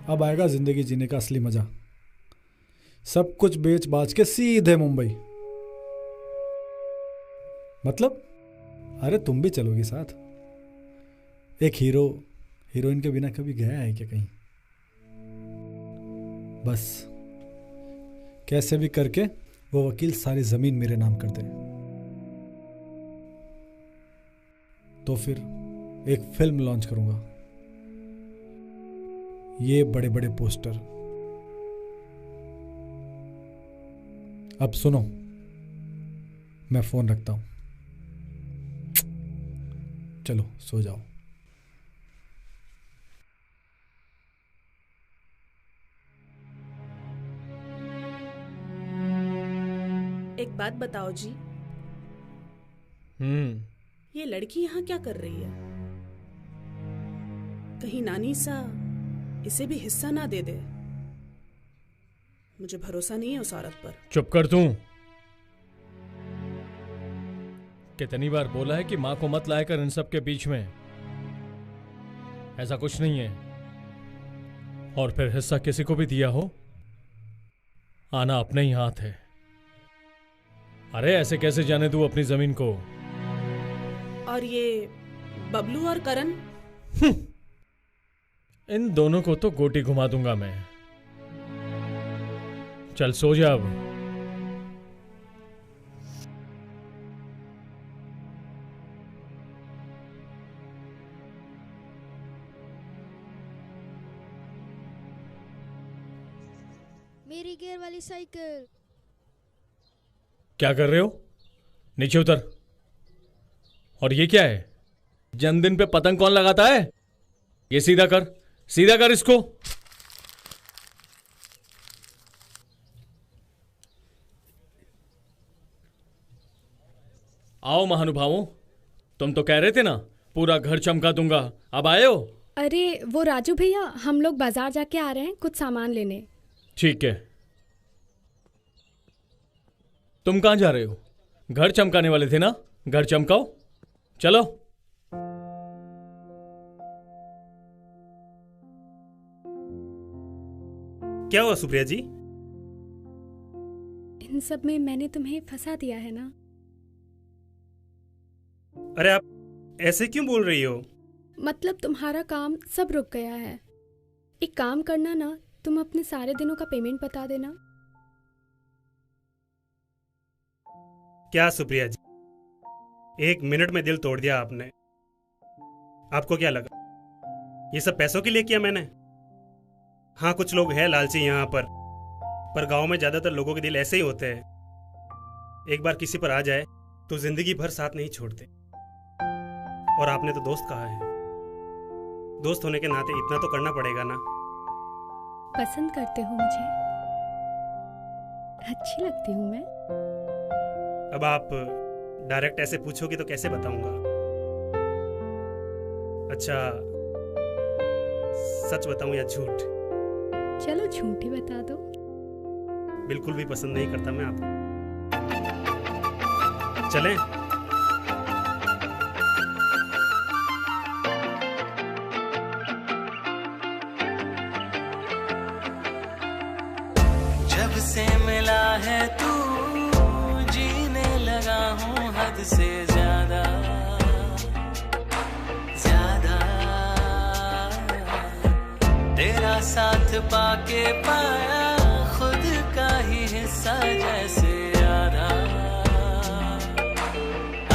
अब आएगा जिंदगी जीने का असली मजा। सब कुछ बेच बाच के सीधे मुंबई। मतलब अरे तुम भी चलोगी साथ? एक हीरो हीरोइन के बिना कभी गया है क्या कहीं? बस कैसे भी करके वो वकील सारी जमीन मेरे नाम कर दे, तो फिर एक फिल्म लॉन्च करूंगा। ये बड़े बड़े पोस्टर। अब सुनो, मैं फोन रखता हूं, चलो सो जाओ। एक बात बताओ जी, ये लड़की यहाँ क्या कर रही है? कहीं नानी सा इसे भी हिस्सा ना दे दे। मुझे भरोसा नहीं है उस औरत पर। चुप कर तू। कितनी बार बोला है कि मां को मत लाया कर इन सब के बीच में। ऐसा कुछ नहीं है। और फिर हिस्सा किसी को भी दिया हो, आना अपने ही हाथ है। अरे ऐसे कैसे जाने दूं अपनी जमीन को? और ये बबलू और करण, इन दोनों को तो गोटी घुमा दूंगा मैं। चल सो जा अब। मेरी गियर वाली साइकिल। क्या कर रहे हो? नीचे उतर। और ये क्या है? जन्मदिन पे पतंग कौन लगाता है? ये सीधा कर, सीधा कर इसको। आओ महानुभावों, तुम तो कह रहे थे ना पूरा घर चमका दूंगा, अब आए हो? अरे वो राजू भैया, हम लोग बाजार जाके आ रहे हैं कुछ सामान लेने। ठीक है। तुम कहां जा रहे हो? घर चमकाने वाले थे ना, घर चमकाओ, चलो। क्या हुआ सुप्रिया जी? इन सब में मैंने तुम्हें फंसा दिया है ना। अरे आप ऐसे क्यों बोल रही हो? मतलब तुम्हारा काम सब रुक गया है। एक काम करना ना, तुम अपने सारे दिनों का पेमेंट बता देना। क्या सुप्रिया जी, 1 मिनट में दिल तोड़ दिया आपने। आपको क्या लगा ये सब पैसों के लिए किया मैंने? हाँ, कुछ लोग हैं लालची यहाँ पर गांव में ज्यादातर लोगों के दिल ऐसे ही होते हैं। एक बार किसी पर आ जाए तो जिंदगी भर साथ नहीं छोड़ते। और आपने तो दोस्त कहा है, दोस्त होने के नाते इतना तो करना पड़ेगा ना। पसंद करते हो मुझे? अच्छी लगती हूँ मैं? अब आप डायरेक्ट ऐसे पूछोगे तो कैसे बताऊंगा? अच्छा, सच बताऊं या झूठ? चलो झूठ ही बता दो। बिल्कुल भी पसंद नहीं करता मैं आपको। चलें? जब से मिला है तू, जीने लगा हूँ हद से ज्यादा ज्यादा। तेरा साथ पाके पाया खुद का ही हिस्सा जैसे आधा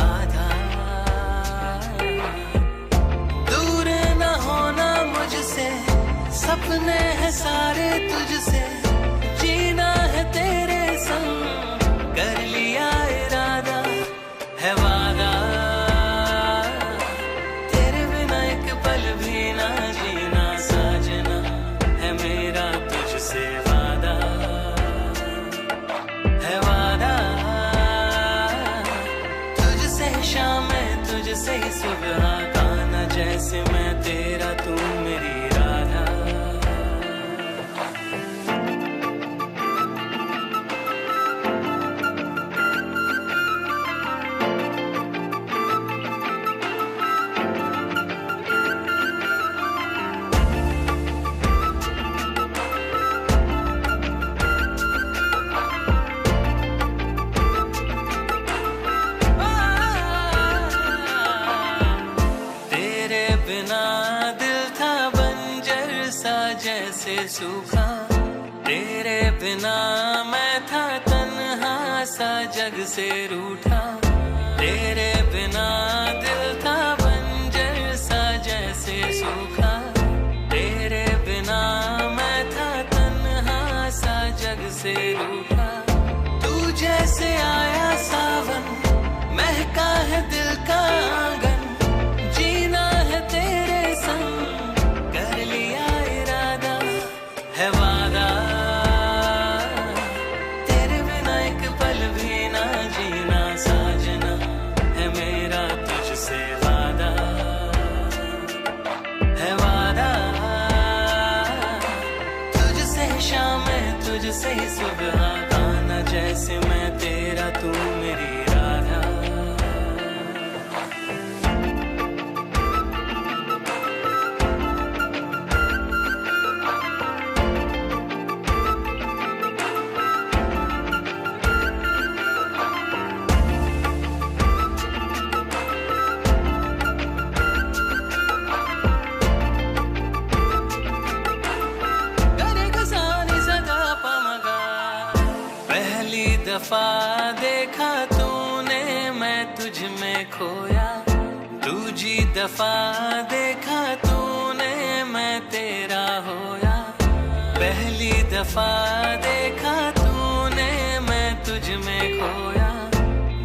आधा। दूर न होना मुझसे, सपने हैं सारे तुझसे, जीना है तेरे संग, कर लिया इरादा है वादा। तेरे बिना एक पल भी ना जीना साजना, है मेरा तुझसे वादा है वादा। तुझ तुझसे ही सुबह का न जैसे मैं तेरा तू मेरी राधा। सूखा तेरे बिना मैं था तन्हा सा जग से रूठा, तेरे बिना दिल था बंजर सा जैसे सूखा, तेरे बिना मैं था तन्हा सा जग से रूठा। तू जैसे आया सावन महका है दिल का आंगन, जीना है तेरे संग कर लिया इरादा है वादा, तेरे बिना एक पल भी ना जीना साजना है मेरा तुझसे वादा, है वादा तुझसे शाम है तुझसे ही सुबह गाना जैसे मैं तेरा तू मेरी राधा। दफा देखा तूने मैं तुझ में खोया, दूजी दफा देखा तूने मैं तेरा होया, पहली दफा देखा तूने मैं तुझ में खोया,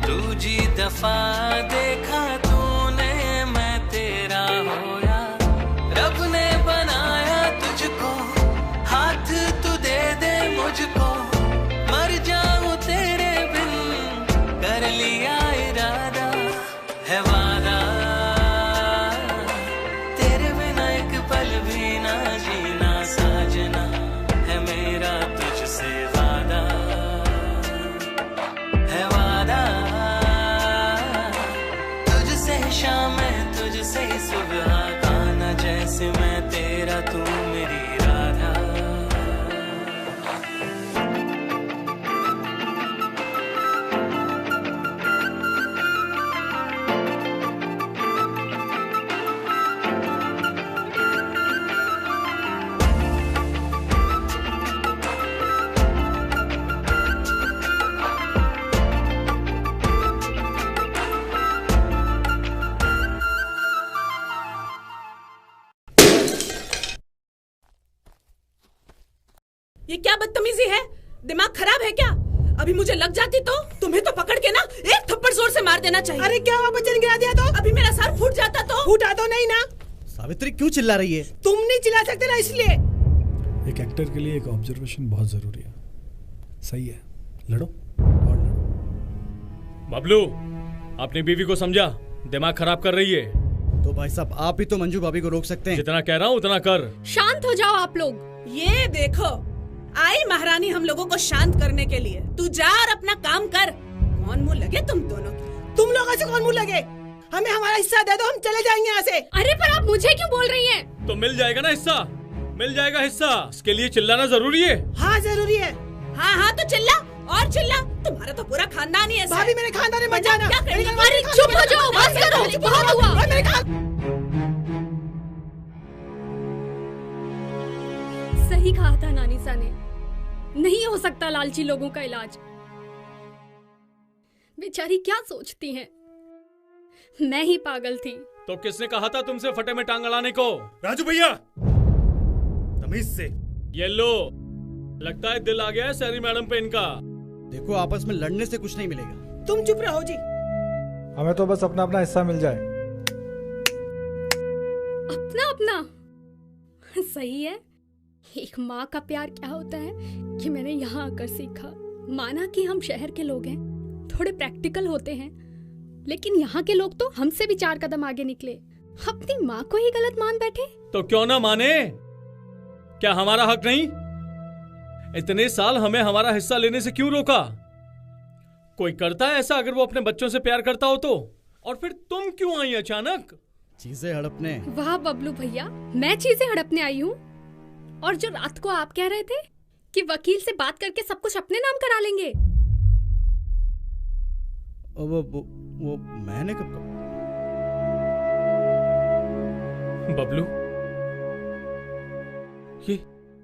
दूजी दफा देखा तूने मैं तेरा होया। रब ने बनाया तुझको हाथ तू दे दे मुझको, मर जाऊं तेरे बिन कर लिया इरादा है वादा, तेरे बिना एक पल भी ना जीना साजना है मेरा तुझसे वादा, है वादा तुझसे शाम है तुझसे ही सुबह गाना जैसे मैं तेरा तू मेरी राधा। ये क्या बदतमीजी है? दिमाग खराब है क्या? अभी मुझे लग जाती तो तुम्हें तो पकड़ के ना एक थप्पड़ जोर से मार देना चाहिए। अरे क्या हुआ, बच्चे ने गिरा दिया तो? अभी मेरा सर फूट जाता तो? फूटा तो नहीं ना? सावित्री क्यों चिल्ला रही है? तुम नहीं चिल्ला सकते ना इसलिए। एक एक्टर के लिए एक ऑब्जर्वेशन बहुत जरूरी है। सही है, लड़ो और लड़ो। बबलू, अपनी बीवी को समझा, दिमाग खराब कर रही है। तो भाई साहब आप ही तो मंजू भाभी को रोक सकते हैं। जितना कह रहा हूँ उतना कर। शांत हो जाओ आप लोग। ये देखो आई महारानी हम लोगों को शांत करने के लिए। तू जा और अपना काम कर। कौन मुंह लगे तुम दोनों? तुम लोगों से कौन मुंह लगे? हमें हमारा हिस्सा दे दो, हम चले जाएंगे यहाँ से। अरे पर आप मुझे क्यों बोल रही हैं? तो मिल जाएगा ना हिस्सा, मिल जाएगा हिस्सा। इसके लिए चिल्लाना जरूरी है। हाँ जरूरी है। हाँ हाँ तो चिल्ला और चिल्ला। तुम्हारा तो पूरा खानदान ही है। भाभी मेरे खानदान में मत जाना। अरे चुप हो जाओ, बस करो, बहुत हुआ। सही कहा था नानीसा ने, नहीं हो सकता लालची लोगों का इलाज। बेचारी क्या सोचती हैं? मैं ही पागल थी। तो किसने कहा था तुमसे फटे में टांग अड़ाने को? राजू भैया, तमीज से। ये लो, लगता है दिल आ गया है सैरी मैडम पे इनका। देखो आपस में लड़ने से कुछ नहीं मिलेगा। तुम चुप रहो जी। हमें तो बस अपना अपना हिस्सा मिल जाए। अपना अपना सही है। एक माँ का प्यार क्या होता है कि मैंने यहाँ आकर सीखा। माना कि हम शहर के लोग हैं, थोड़े प्रैक्टिकल होते हैं, लेकिन यहाँ के लोग तो हमसे भी 4 कदम आगे निकले, अपनी माँ को ही गलत मान बैठे। तो क्यों ना माने? क्या हमारा हक नहीं? इतने साल हमें हमारा हिस्सा लेने से क्यों रोका? कोई करता है ऐसा अगर वो अपने बच्चों से प्यार करता हो तो? और फिर तुम क्यों आई अचानक? चीजें हड़पने। वाह बबलू भैया, मैं चीजें हड़पने आई हूँ। और जो रात को आप कह रहे थे कि वकील से बात करके सब कुछ अपने नाम करा लेंगे, वो मैंने कब? बबलू,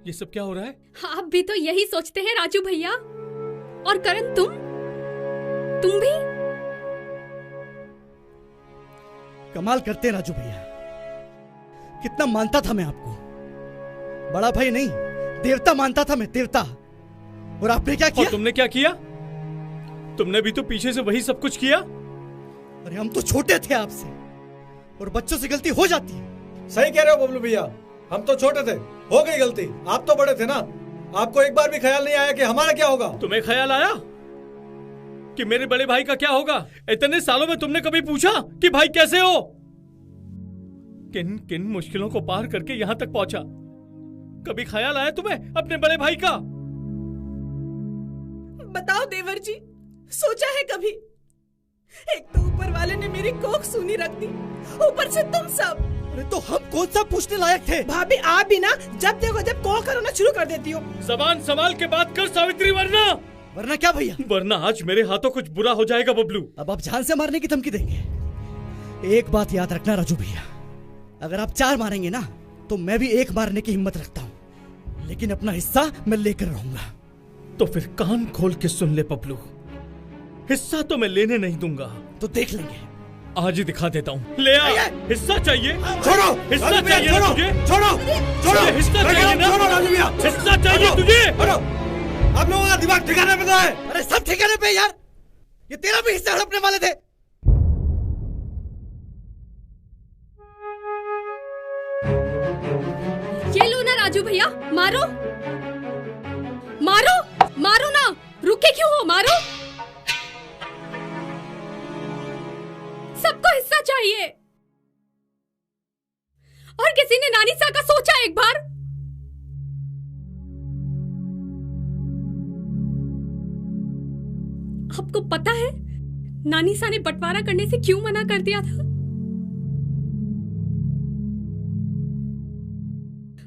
ये सब क्या हो रहा है? आप भी तो यही सोचते हैं राजू भैया। और करण, तुम भी कमाल करते हैं राजू भैया। कितना मानता था मैं आपको, बड़ा भाई नहीं देवता मानता था मैं, देवता। और आपने क्या किया? और तुमने क्या किया? तुमने भी तो पीछे से वही सब कुछ किया। अरे हम तो छोटे थे आपसे, और बच्चों से गलती हो जाती है। सही कह रहे हो बबलू भैया, हम तो छोटे थे, हो गई गलती। आप तो बड़े थे ना, आपको एक बार भी ख्याल नहीं आया कि हमारा क्या होगा? तुम्हें ख्याल आया कि मेरे बड़े भाई का क्या होगा? इतने सालों में तुमने कभी पूछा कि भाई कैसे हो? किन किन मुश्किलों को पार करके यहाँ तक पहुंचा। कभी ख्याल आया तुम्हें अपने बड़े भाई का? बताओ देवर जी, सोचा है कभी? एक तो ऊपर वाले ने मेरी कोख सूनी रख दी, ऊपर से तुम सब। अरे तो हम कौन सा पूछने लायक थे? भाभी आप भी ना जब देखो जब कोख करना शुरू कर देती हो। जबान संभाल के बात कर सावित्री, वरना क्या भैया? वरना आज मेरे हाथों कुछ बुरा हो जाएगा बबलू। अब आप जान से मारने की धमकी देंगे? एक बात याद रखना राजू भैया, अगर आप 4 मारेंगे ना तो मैं भी 1 मारने की हिम्मत रखता हूँ, लेकिन अपना हिस्सा मैं लेकर रहूंगा। तो फिर कान खोल के सुन ले बबलू, हिस्सा तो मैं लेने नहीं दूंगा। तो देख लेंगे, आज ही दिखा देता हूँ। ले आ, हिस्सा चाहिए? छोड़ो, हिस्सा चाहिए ना तुझे? छोड़ो, छोड़ो, हिस्सा चाहिए ना? छोड़ो राजू भैया, हिस्सा चाहिए तुझे? आप लोगों का दिमाग ठिकाने पे है? अरे सब ठिकाने पे यार, ये तेरा भी हिस्सा हड़पने वाले थे। ये लो ना राजू भैया, मारो मारो मारो ना, रुके क्यों हो? मारो, सबको हिस्सा चाहिए। और किसी ने नानी सा का सोचा एक बार? आपको पता है नानी सा ने बंटवारा करने से क्यों मना कर दिया था?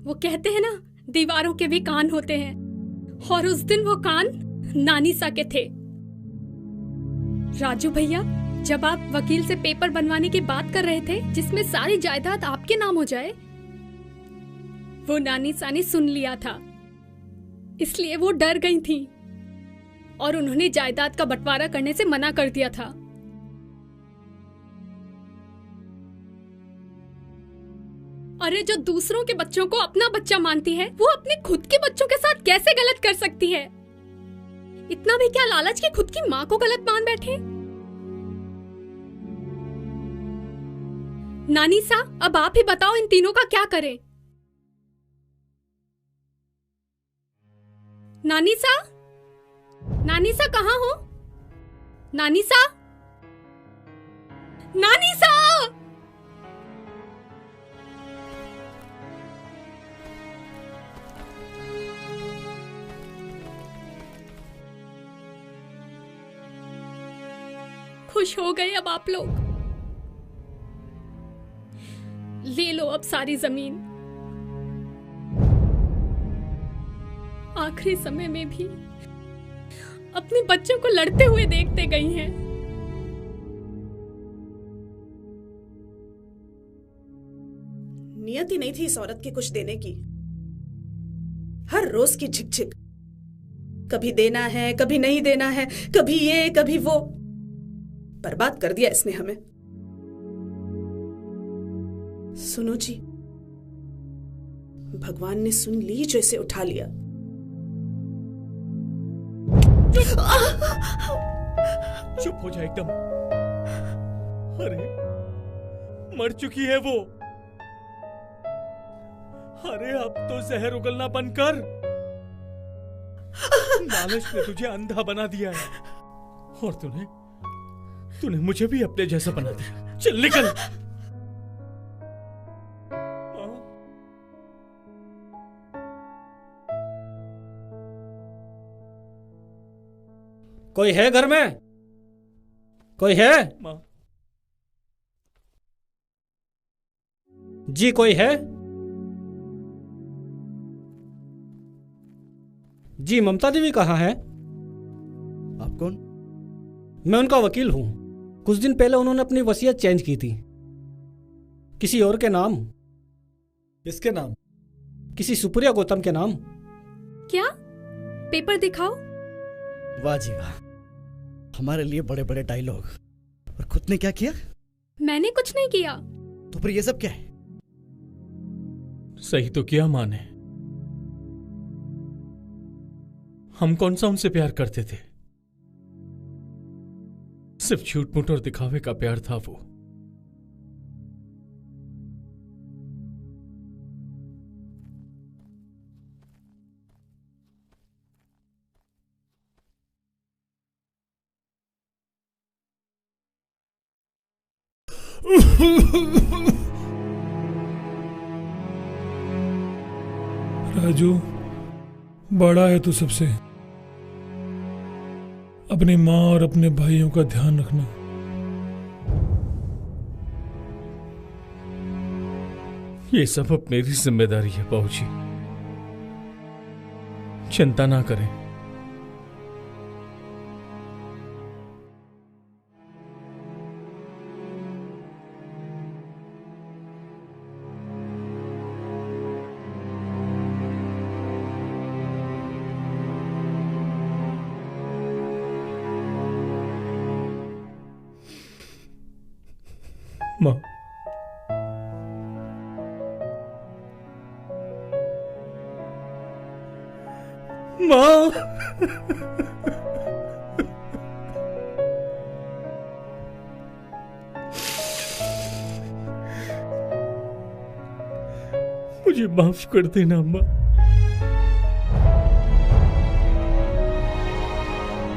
वो कहते हैं ना, दीवारों के भी कान होते हैं, और उस दिन वो कान नानी सा के थे। राजू भैया, जब आप वकील से पेपर बनवाने की बात कर रहे थे जिसमें सारी जायदाद आपके नाम हो जाए, वो नानी सा ने सुन लिया था, इसलिए वो डर गई थी और उन्होंने जायदाद का बंटवारा करने से मना कर दिया था। अरे जो दूसरों के बच्चों को अपना बच्चा मानती है, वो अपने खुद के बच्चों के साथ कैसे गलत कर सकती है? इतना भी क्या लालच कि खुद की माँ को गलत मान बैठे? नानी सा, अब आप ही बताओ इन तीनों का क्या करें? नानी सा, नानी सा कहाँ हो? नानी सा, नानी सा! खुश हो गए अब आप लोग? ले लो अब सारी जमीन। आखिरी समय में भी अपने बच्चों को लड़ते हुए देखते गई हैं। नियति नहीं थी इस औरत की कुछ देने की। हर रोज की झिकझिक, कभी देना है कभी नहीं देना है, कभी ये कभी वो। बर्बाद कर दिया इसने हमें। सुनो जी, भगवान ने सुन ली जो इसे उठा लिया। चुप हो जा एकदम। अरे मर चुकी है वो। अरे अब तो जहर उगलना बंद कर। लालच ने तुझे अंधा बना दिया है, और तूने मुझे भी अपने जैसा बना दिया। चल निकल। कोई है घर में? कोई है? माँ। जी कोई है? जी ममता देवी कहाँ है? आप कौन? मैं उनका वकील हूं। कुछ दिन पहले उन्होंने अपनी वसीयत चेंज की थी, किसी और के नाम। किसके नाम? किसी सुप्रिया गौतम के नाम। क्या? पेपर दिखाओ। वाह जी वाह, हमारे लिए बड़े बड़े डायलॉग। और खुद ने क्या किया? मैंने कुछ नहीं किया। तो फिर ये सब क्या है? सही तो किया माँ ने। हम कौन सा उनसे प्यार करते थे? सिर्फ झूठ मूठ और दिखावे का प्यार था वो। राजू, बड़ा है तू सबसे। अपनी माँ और अपने भाइयों का ध्यान रखना। ये सब अब मेरी जिम्मेदारी है बाबूजी, चिंता ना करें। माँ, माँ, मुझे माफ कर देना माँ।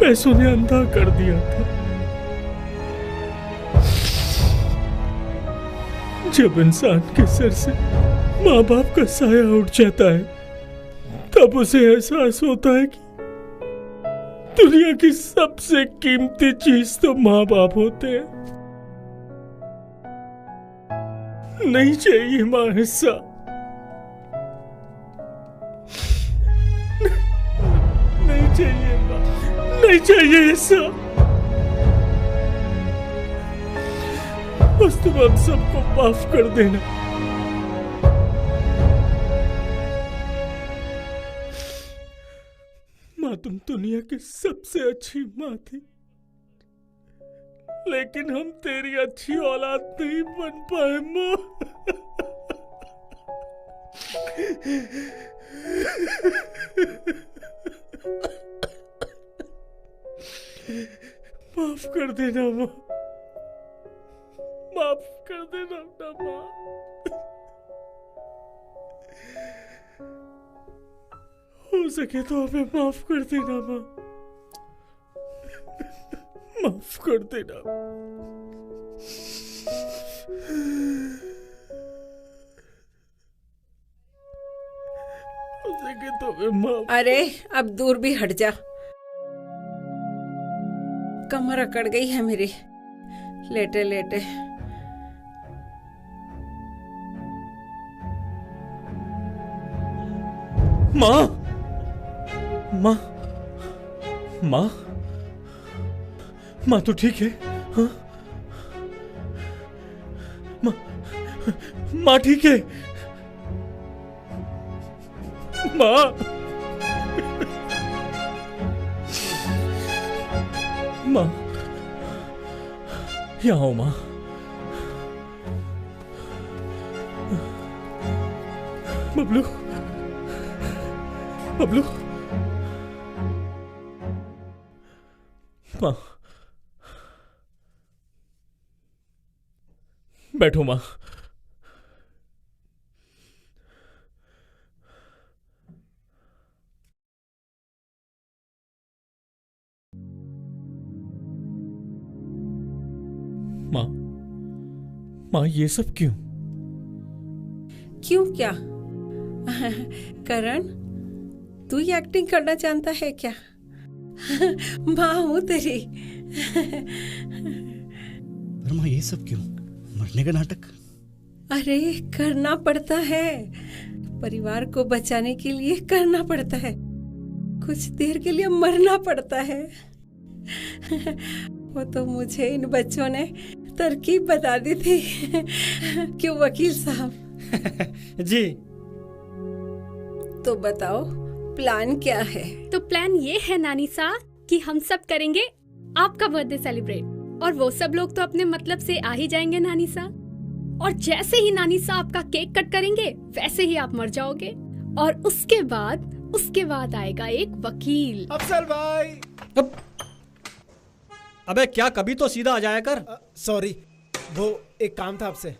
पैसों ने अंधा कर दिया था। जब इंसान के सर से माँ बाप का साया उठ जाता है, तब उसे एहसास होता है कि दुनिया की सबसे कीमती चीज तो माँ बाप होते हैं। नहीं चाहिए माँ हिस्सा, नहीं चाहिए माँ, नहीं चाहिए हिस्सा। बस तुम हम सबको माफ कर देना। माँ, तुम दुनिया की सबसे अच्छी माँ थी, लेकिन हम तेरी अच्छी औलाद नहीं बन पाए माँ। माफ कर देना माँ, माफ कर देना ना माँ। हो सके तो हमें माफ कर देना माँ, माफ कर देना। हो सके तो हमें माफ। अरे अब दूर भी हट जा, कमर अकड़ गई है मेरी लेटे लेटे। माँ, माँ, माँ, माँ तो ठीक है? हाँ? माँ, माँ ठीक है? माँ, माँ, यहाँ आओ माँ। बबलू, बबलू, माँ, बैठो माँ। माँ ये सब क्यों? क्यों क्या? करण, तू ही एक्टिंग करना जानता है क्या? माँ हूं तेरी। पर माँ ये सब क्यों? मरने का नाटक? अरे करना पड़ता है, परिवार को बचाने के लिए करना पड़ता है, कुछ देर के लिए मरना पड़ता है। वो तो मुझे इन बच्चों ने तरकीब बता दी थी। क्यों वकील साहब? जी। तो बताओ प्लान क्या है? तो प्लान ये है नानी सा कि हम सब करेंगे आपका बर्थडे सेलिब्रेट, और वो सब लोग तो अपने मतलब से आ ही जाएंगे नानी सा। और जैसे ही नानी सा आपका केक कट करेंगे वैसे ही आप मर जाओगे, और उसके बाद आएगा एक वकील। अफजल भाई। अबे क्या, कभी तो सीधा आ जाया कर। सॉरी, वो एक काम था आपसे।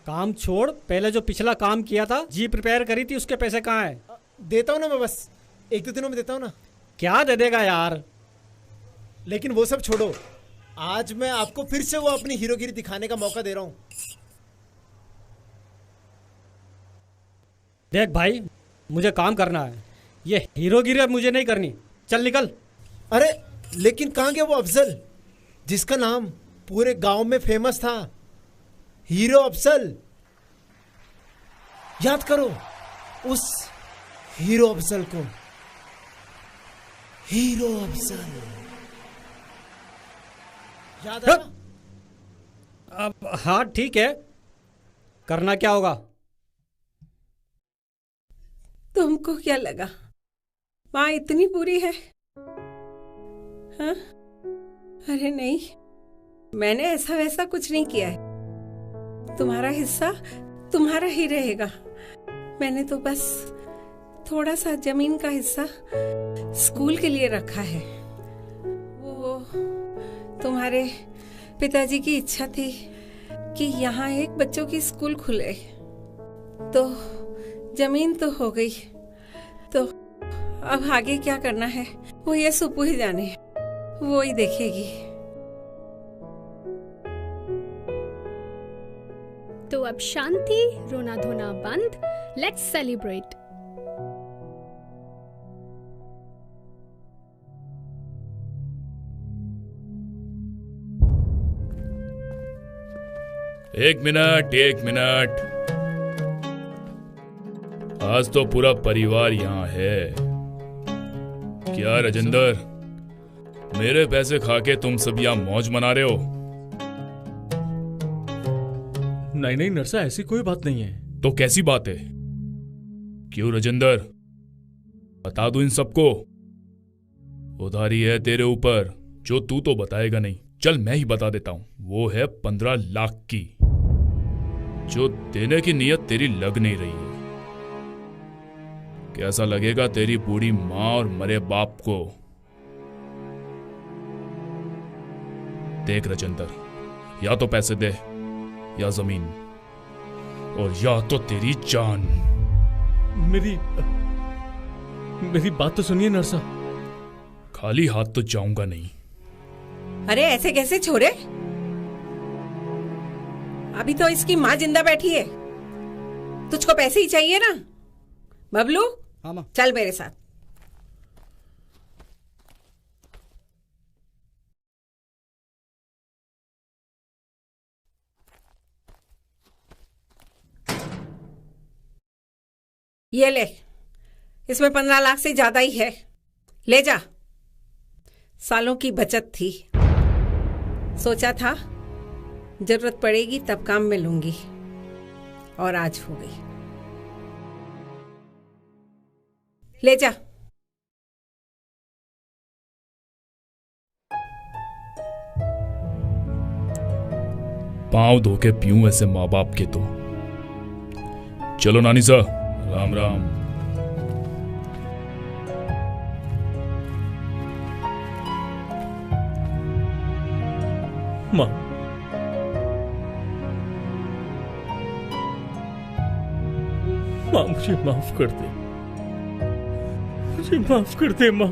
काम छोड़, पहले जो पिछला काम किया था, जी प्रिपेयर करी थी, उसके पैसे कहाँ हैं? देता हूँ ना मैं, बस 1-2 दिनों में देता हूँ ना। क्या दे देगा यार? लेकिन वो सब छोड़ो, आज मैं आपको फिर से वो अपनी हीरोगिरी दिखाने का मौका दे रहा हूँ। देख भाई, मुझे काम करना है, ये हीरोगिरी अब मुझे नहीं करनी। चल निकल। अरे लेकिन कहाँ गया वो अफजल जिसका नाम पूरे गांव में फेमस था? हीरो अफजल। याद करो उस हीरो अफजल को। हीरो अफजल याद है? अब हाँ ठीक है, करना क्या होगा? तुमको क्या लगा माँ इतनी बुरी है? हाँ? अरे नहीं, मैंने ऐसा वैसा कुछ नहीं किया है। तुम्हारा हिस्सा तुम्हारा ही रहेगा। मैंने तो बस थोड़ा सा जमीन का हिस्सा स्कूल के लिए रखा है। वो तुम्हारे पिताजी की इच्छा थी कि यहाँ एक बच्चों की स्कूल खुले, तो जमीन तो हो गई, तो अब आगे क्या करना है वो ये सुप्पू ही जाने, वो ही देखेगी। तो अब शांति, रोना धोना बंद, लेट्स सेलिब्रेट। एक मिनट। आज तो पूरा परिवार यहाँ है। क्या राजेंद्र, मेरे पैसे खा के तुम सब यहाँ मौज मना रहे हो? नहीं नरसा, ऐसी कोई बात नहीं है। तो कैसी बात है? क्यों राजेंद्र, बता दूं इन सबको? उधारी है तेरे ऊपर जो तू तो बताएगा नहीं। चल मैं ही बता देता हूं, वो है 15 लाख की, जो देने की नीयत तेरी लग नहीं रही है। कैसा लगेगा तेरी बूढ़ी माँ और मरे बाप को? देख राजेंद्र, या तो पैसे दे, या जमीन, और या तो तेरी जान। मेरी बात तो सुनिए नरसा। खाली हाथ तो जाऊंगा नहीं। अरे ऐसे कैसे छोरे? अभी तो इसकी माँ जिंदा बैठी है। तुझको पैसे ही चाहिए ना? बबलू, हाँ माँ। चल मेरे साथ। ये ले, इसमें 15 लाख से ज्यादा ही है, ले जा। सालों की बचत थी, सोचा था जरूरत पड़ेगी तब काम में लूंगी, और आज हो गई। ले जा। पांव धो के पीऊं ऐसे माँ बाप के तो। चलो नानी सा, राम राम। माँ, मुझे माफ कर दे, मुझे माफ कर दे माँ।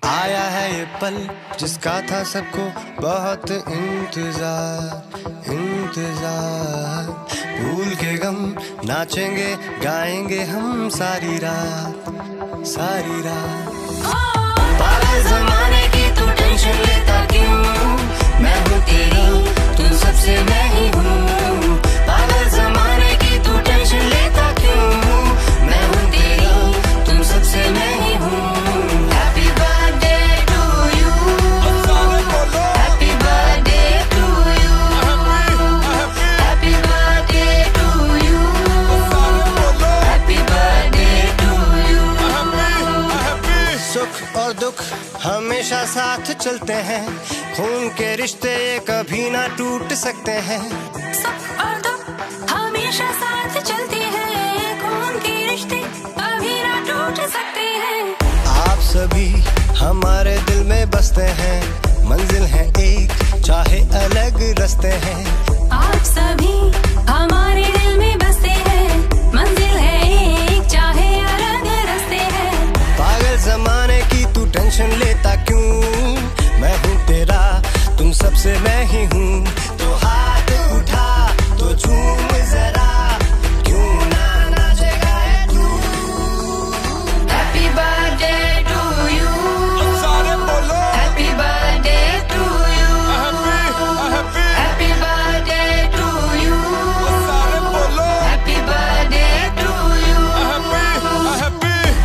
आया है ये पल जिसका था सबको बहुत इंतजार इंतजार। भूल के गम नाचेंगे गाएंगे हम सारी रात सारी रात। पागल ज़माने की तू टेंशन लेता क्यों? मैं हूँ तेरा तू सबसे मैं ही हूँ। पागल ज़माने की तू टेंशन लेता क्यों? मैं हूँ तेरा तू सबसे मैं ही हूँ। और दुख हमेशा साथ चलते हैं, खून के रिश्ते ये कभी ना टूट सकते हैं। सुख और दुख हमेशा साथ चलते हैं, खून के रिश्ते कभी ना टूट सकते हैं। आप सभी हमारे दिल में बसते हैं, मंजिल है एक चाहे अलग रास्ते हैं। आप सभी हमारे दिल में बसते हैं, मंजिल है एक चाहे अलग रास्ते हैं। पागल ज़माने की तू टेंशन लेता क्यों? मैं हूँ तेरा तुम सबसे मैं ही हूँ। तो हाथ उठा तो झूम जरा, क्यों ना नाचेगा है तू। हैप्पी बर्थडे टू यू, सारे बोलो happy birthday to you. Happy birthday to you, सारे बोलो हैप्पी बर्थडे टू यू।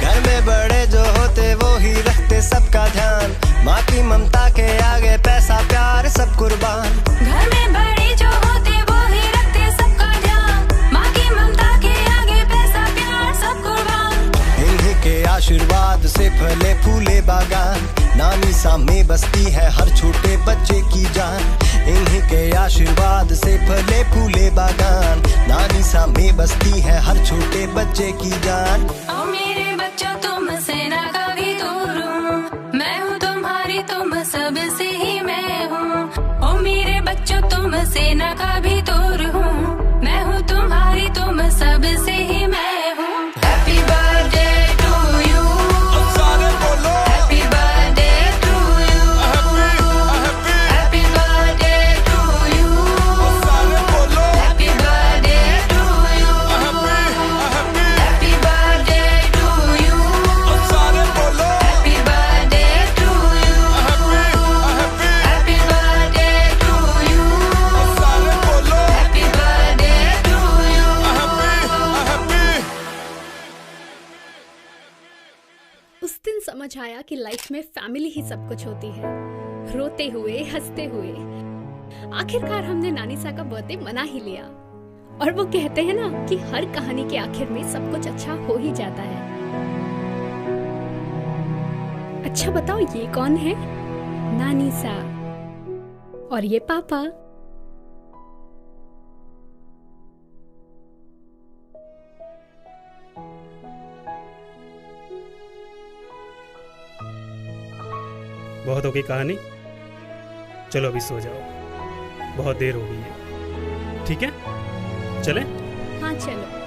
घर में बड़े जो होते वो ही रखते सबका ध्यान, माँ की ममता के आगे पैसा प्यार सब कुर्बान। घर में बड़े जो होते वो ही रखते सबका ध्यान, माँ की ममता के आगे पैसा प्यार सब कुर्बान। इन्हीं के आशीर्वाद से फले फूले बागान, नानी सा में बसती है हर छोटे बच्चे की जान। इन्हीं के आशीर्वाद से फले फूले बागान, नानी सा में बसती है हर छोटे बच्चे की जान। ओ मेरे बच्चों तुमसे ना कभी दूर हूँ, मैं हूँ तुम्हारी तुम सबसे ही मैं हूँ। ओ मेरे बच्चों तुमसे ना कभी दूर हूँ, मैं हूँ तुम्हारी तुम सबसे ही मैं हूँ। हैप्पी बर्थडे टू यू, सारे बोलो happy birthday to you. Happy birthday to you, सारे बोलो happy birthday to you. Happy birthday to you, सारे बोलो happy birthday to you. Happy birthday to you, सारे बोलो हैप्पी बर्थडे टू यू। उस दिन समझ आया कि लाइफ में फैमिली ही सब कुछ होती है। रोते हुए हंसते हुए आखिरकार हमने नानी सा का बर्थडे मना ही लिया। और वो कहते हैं ना कि हर कहानी के आखिर में सब कुछ अच्छा हो ही जाता है। अच्छा बताओ ये कौन है? नानी सा। और ये पापा। बहुत हो गई कहानी, चलो अभी सो जाओ, बहुत देर हो गई है। ठीक है चलें? हाँ चलो।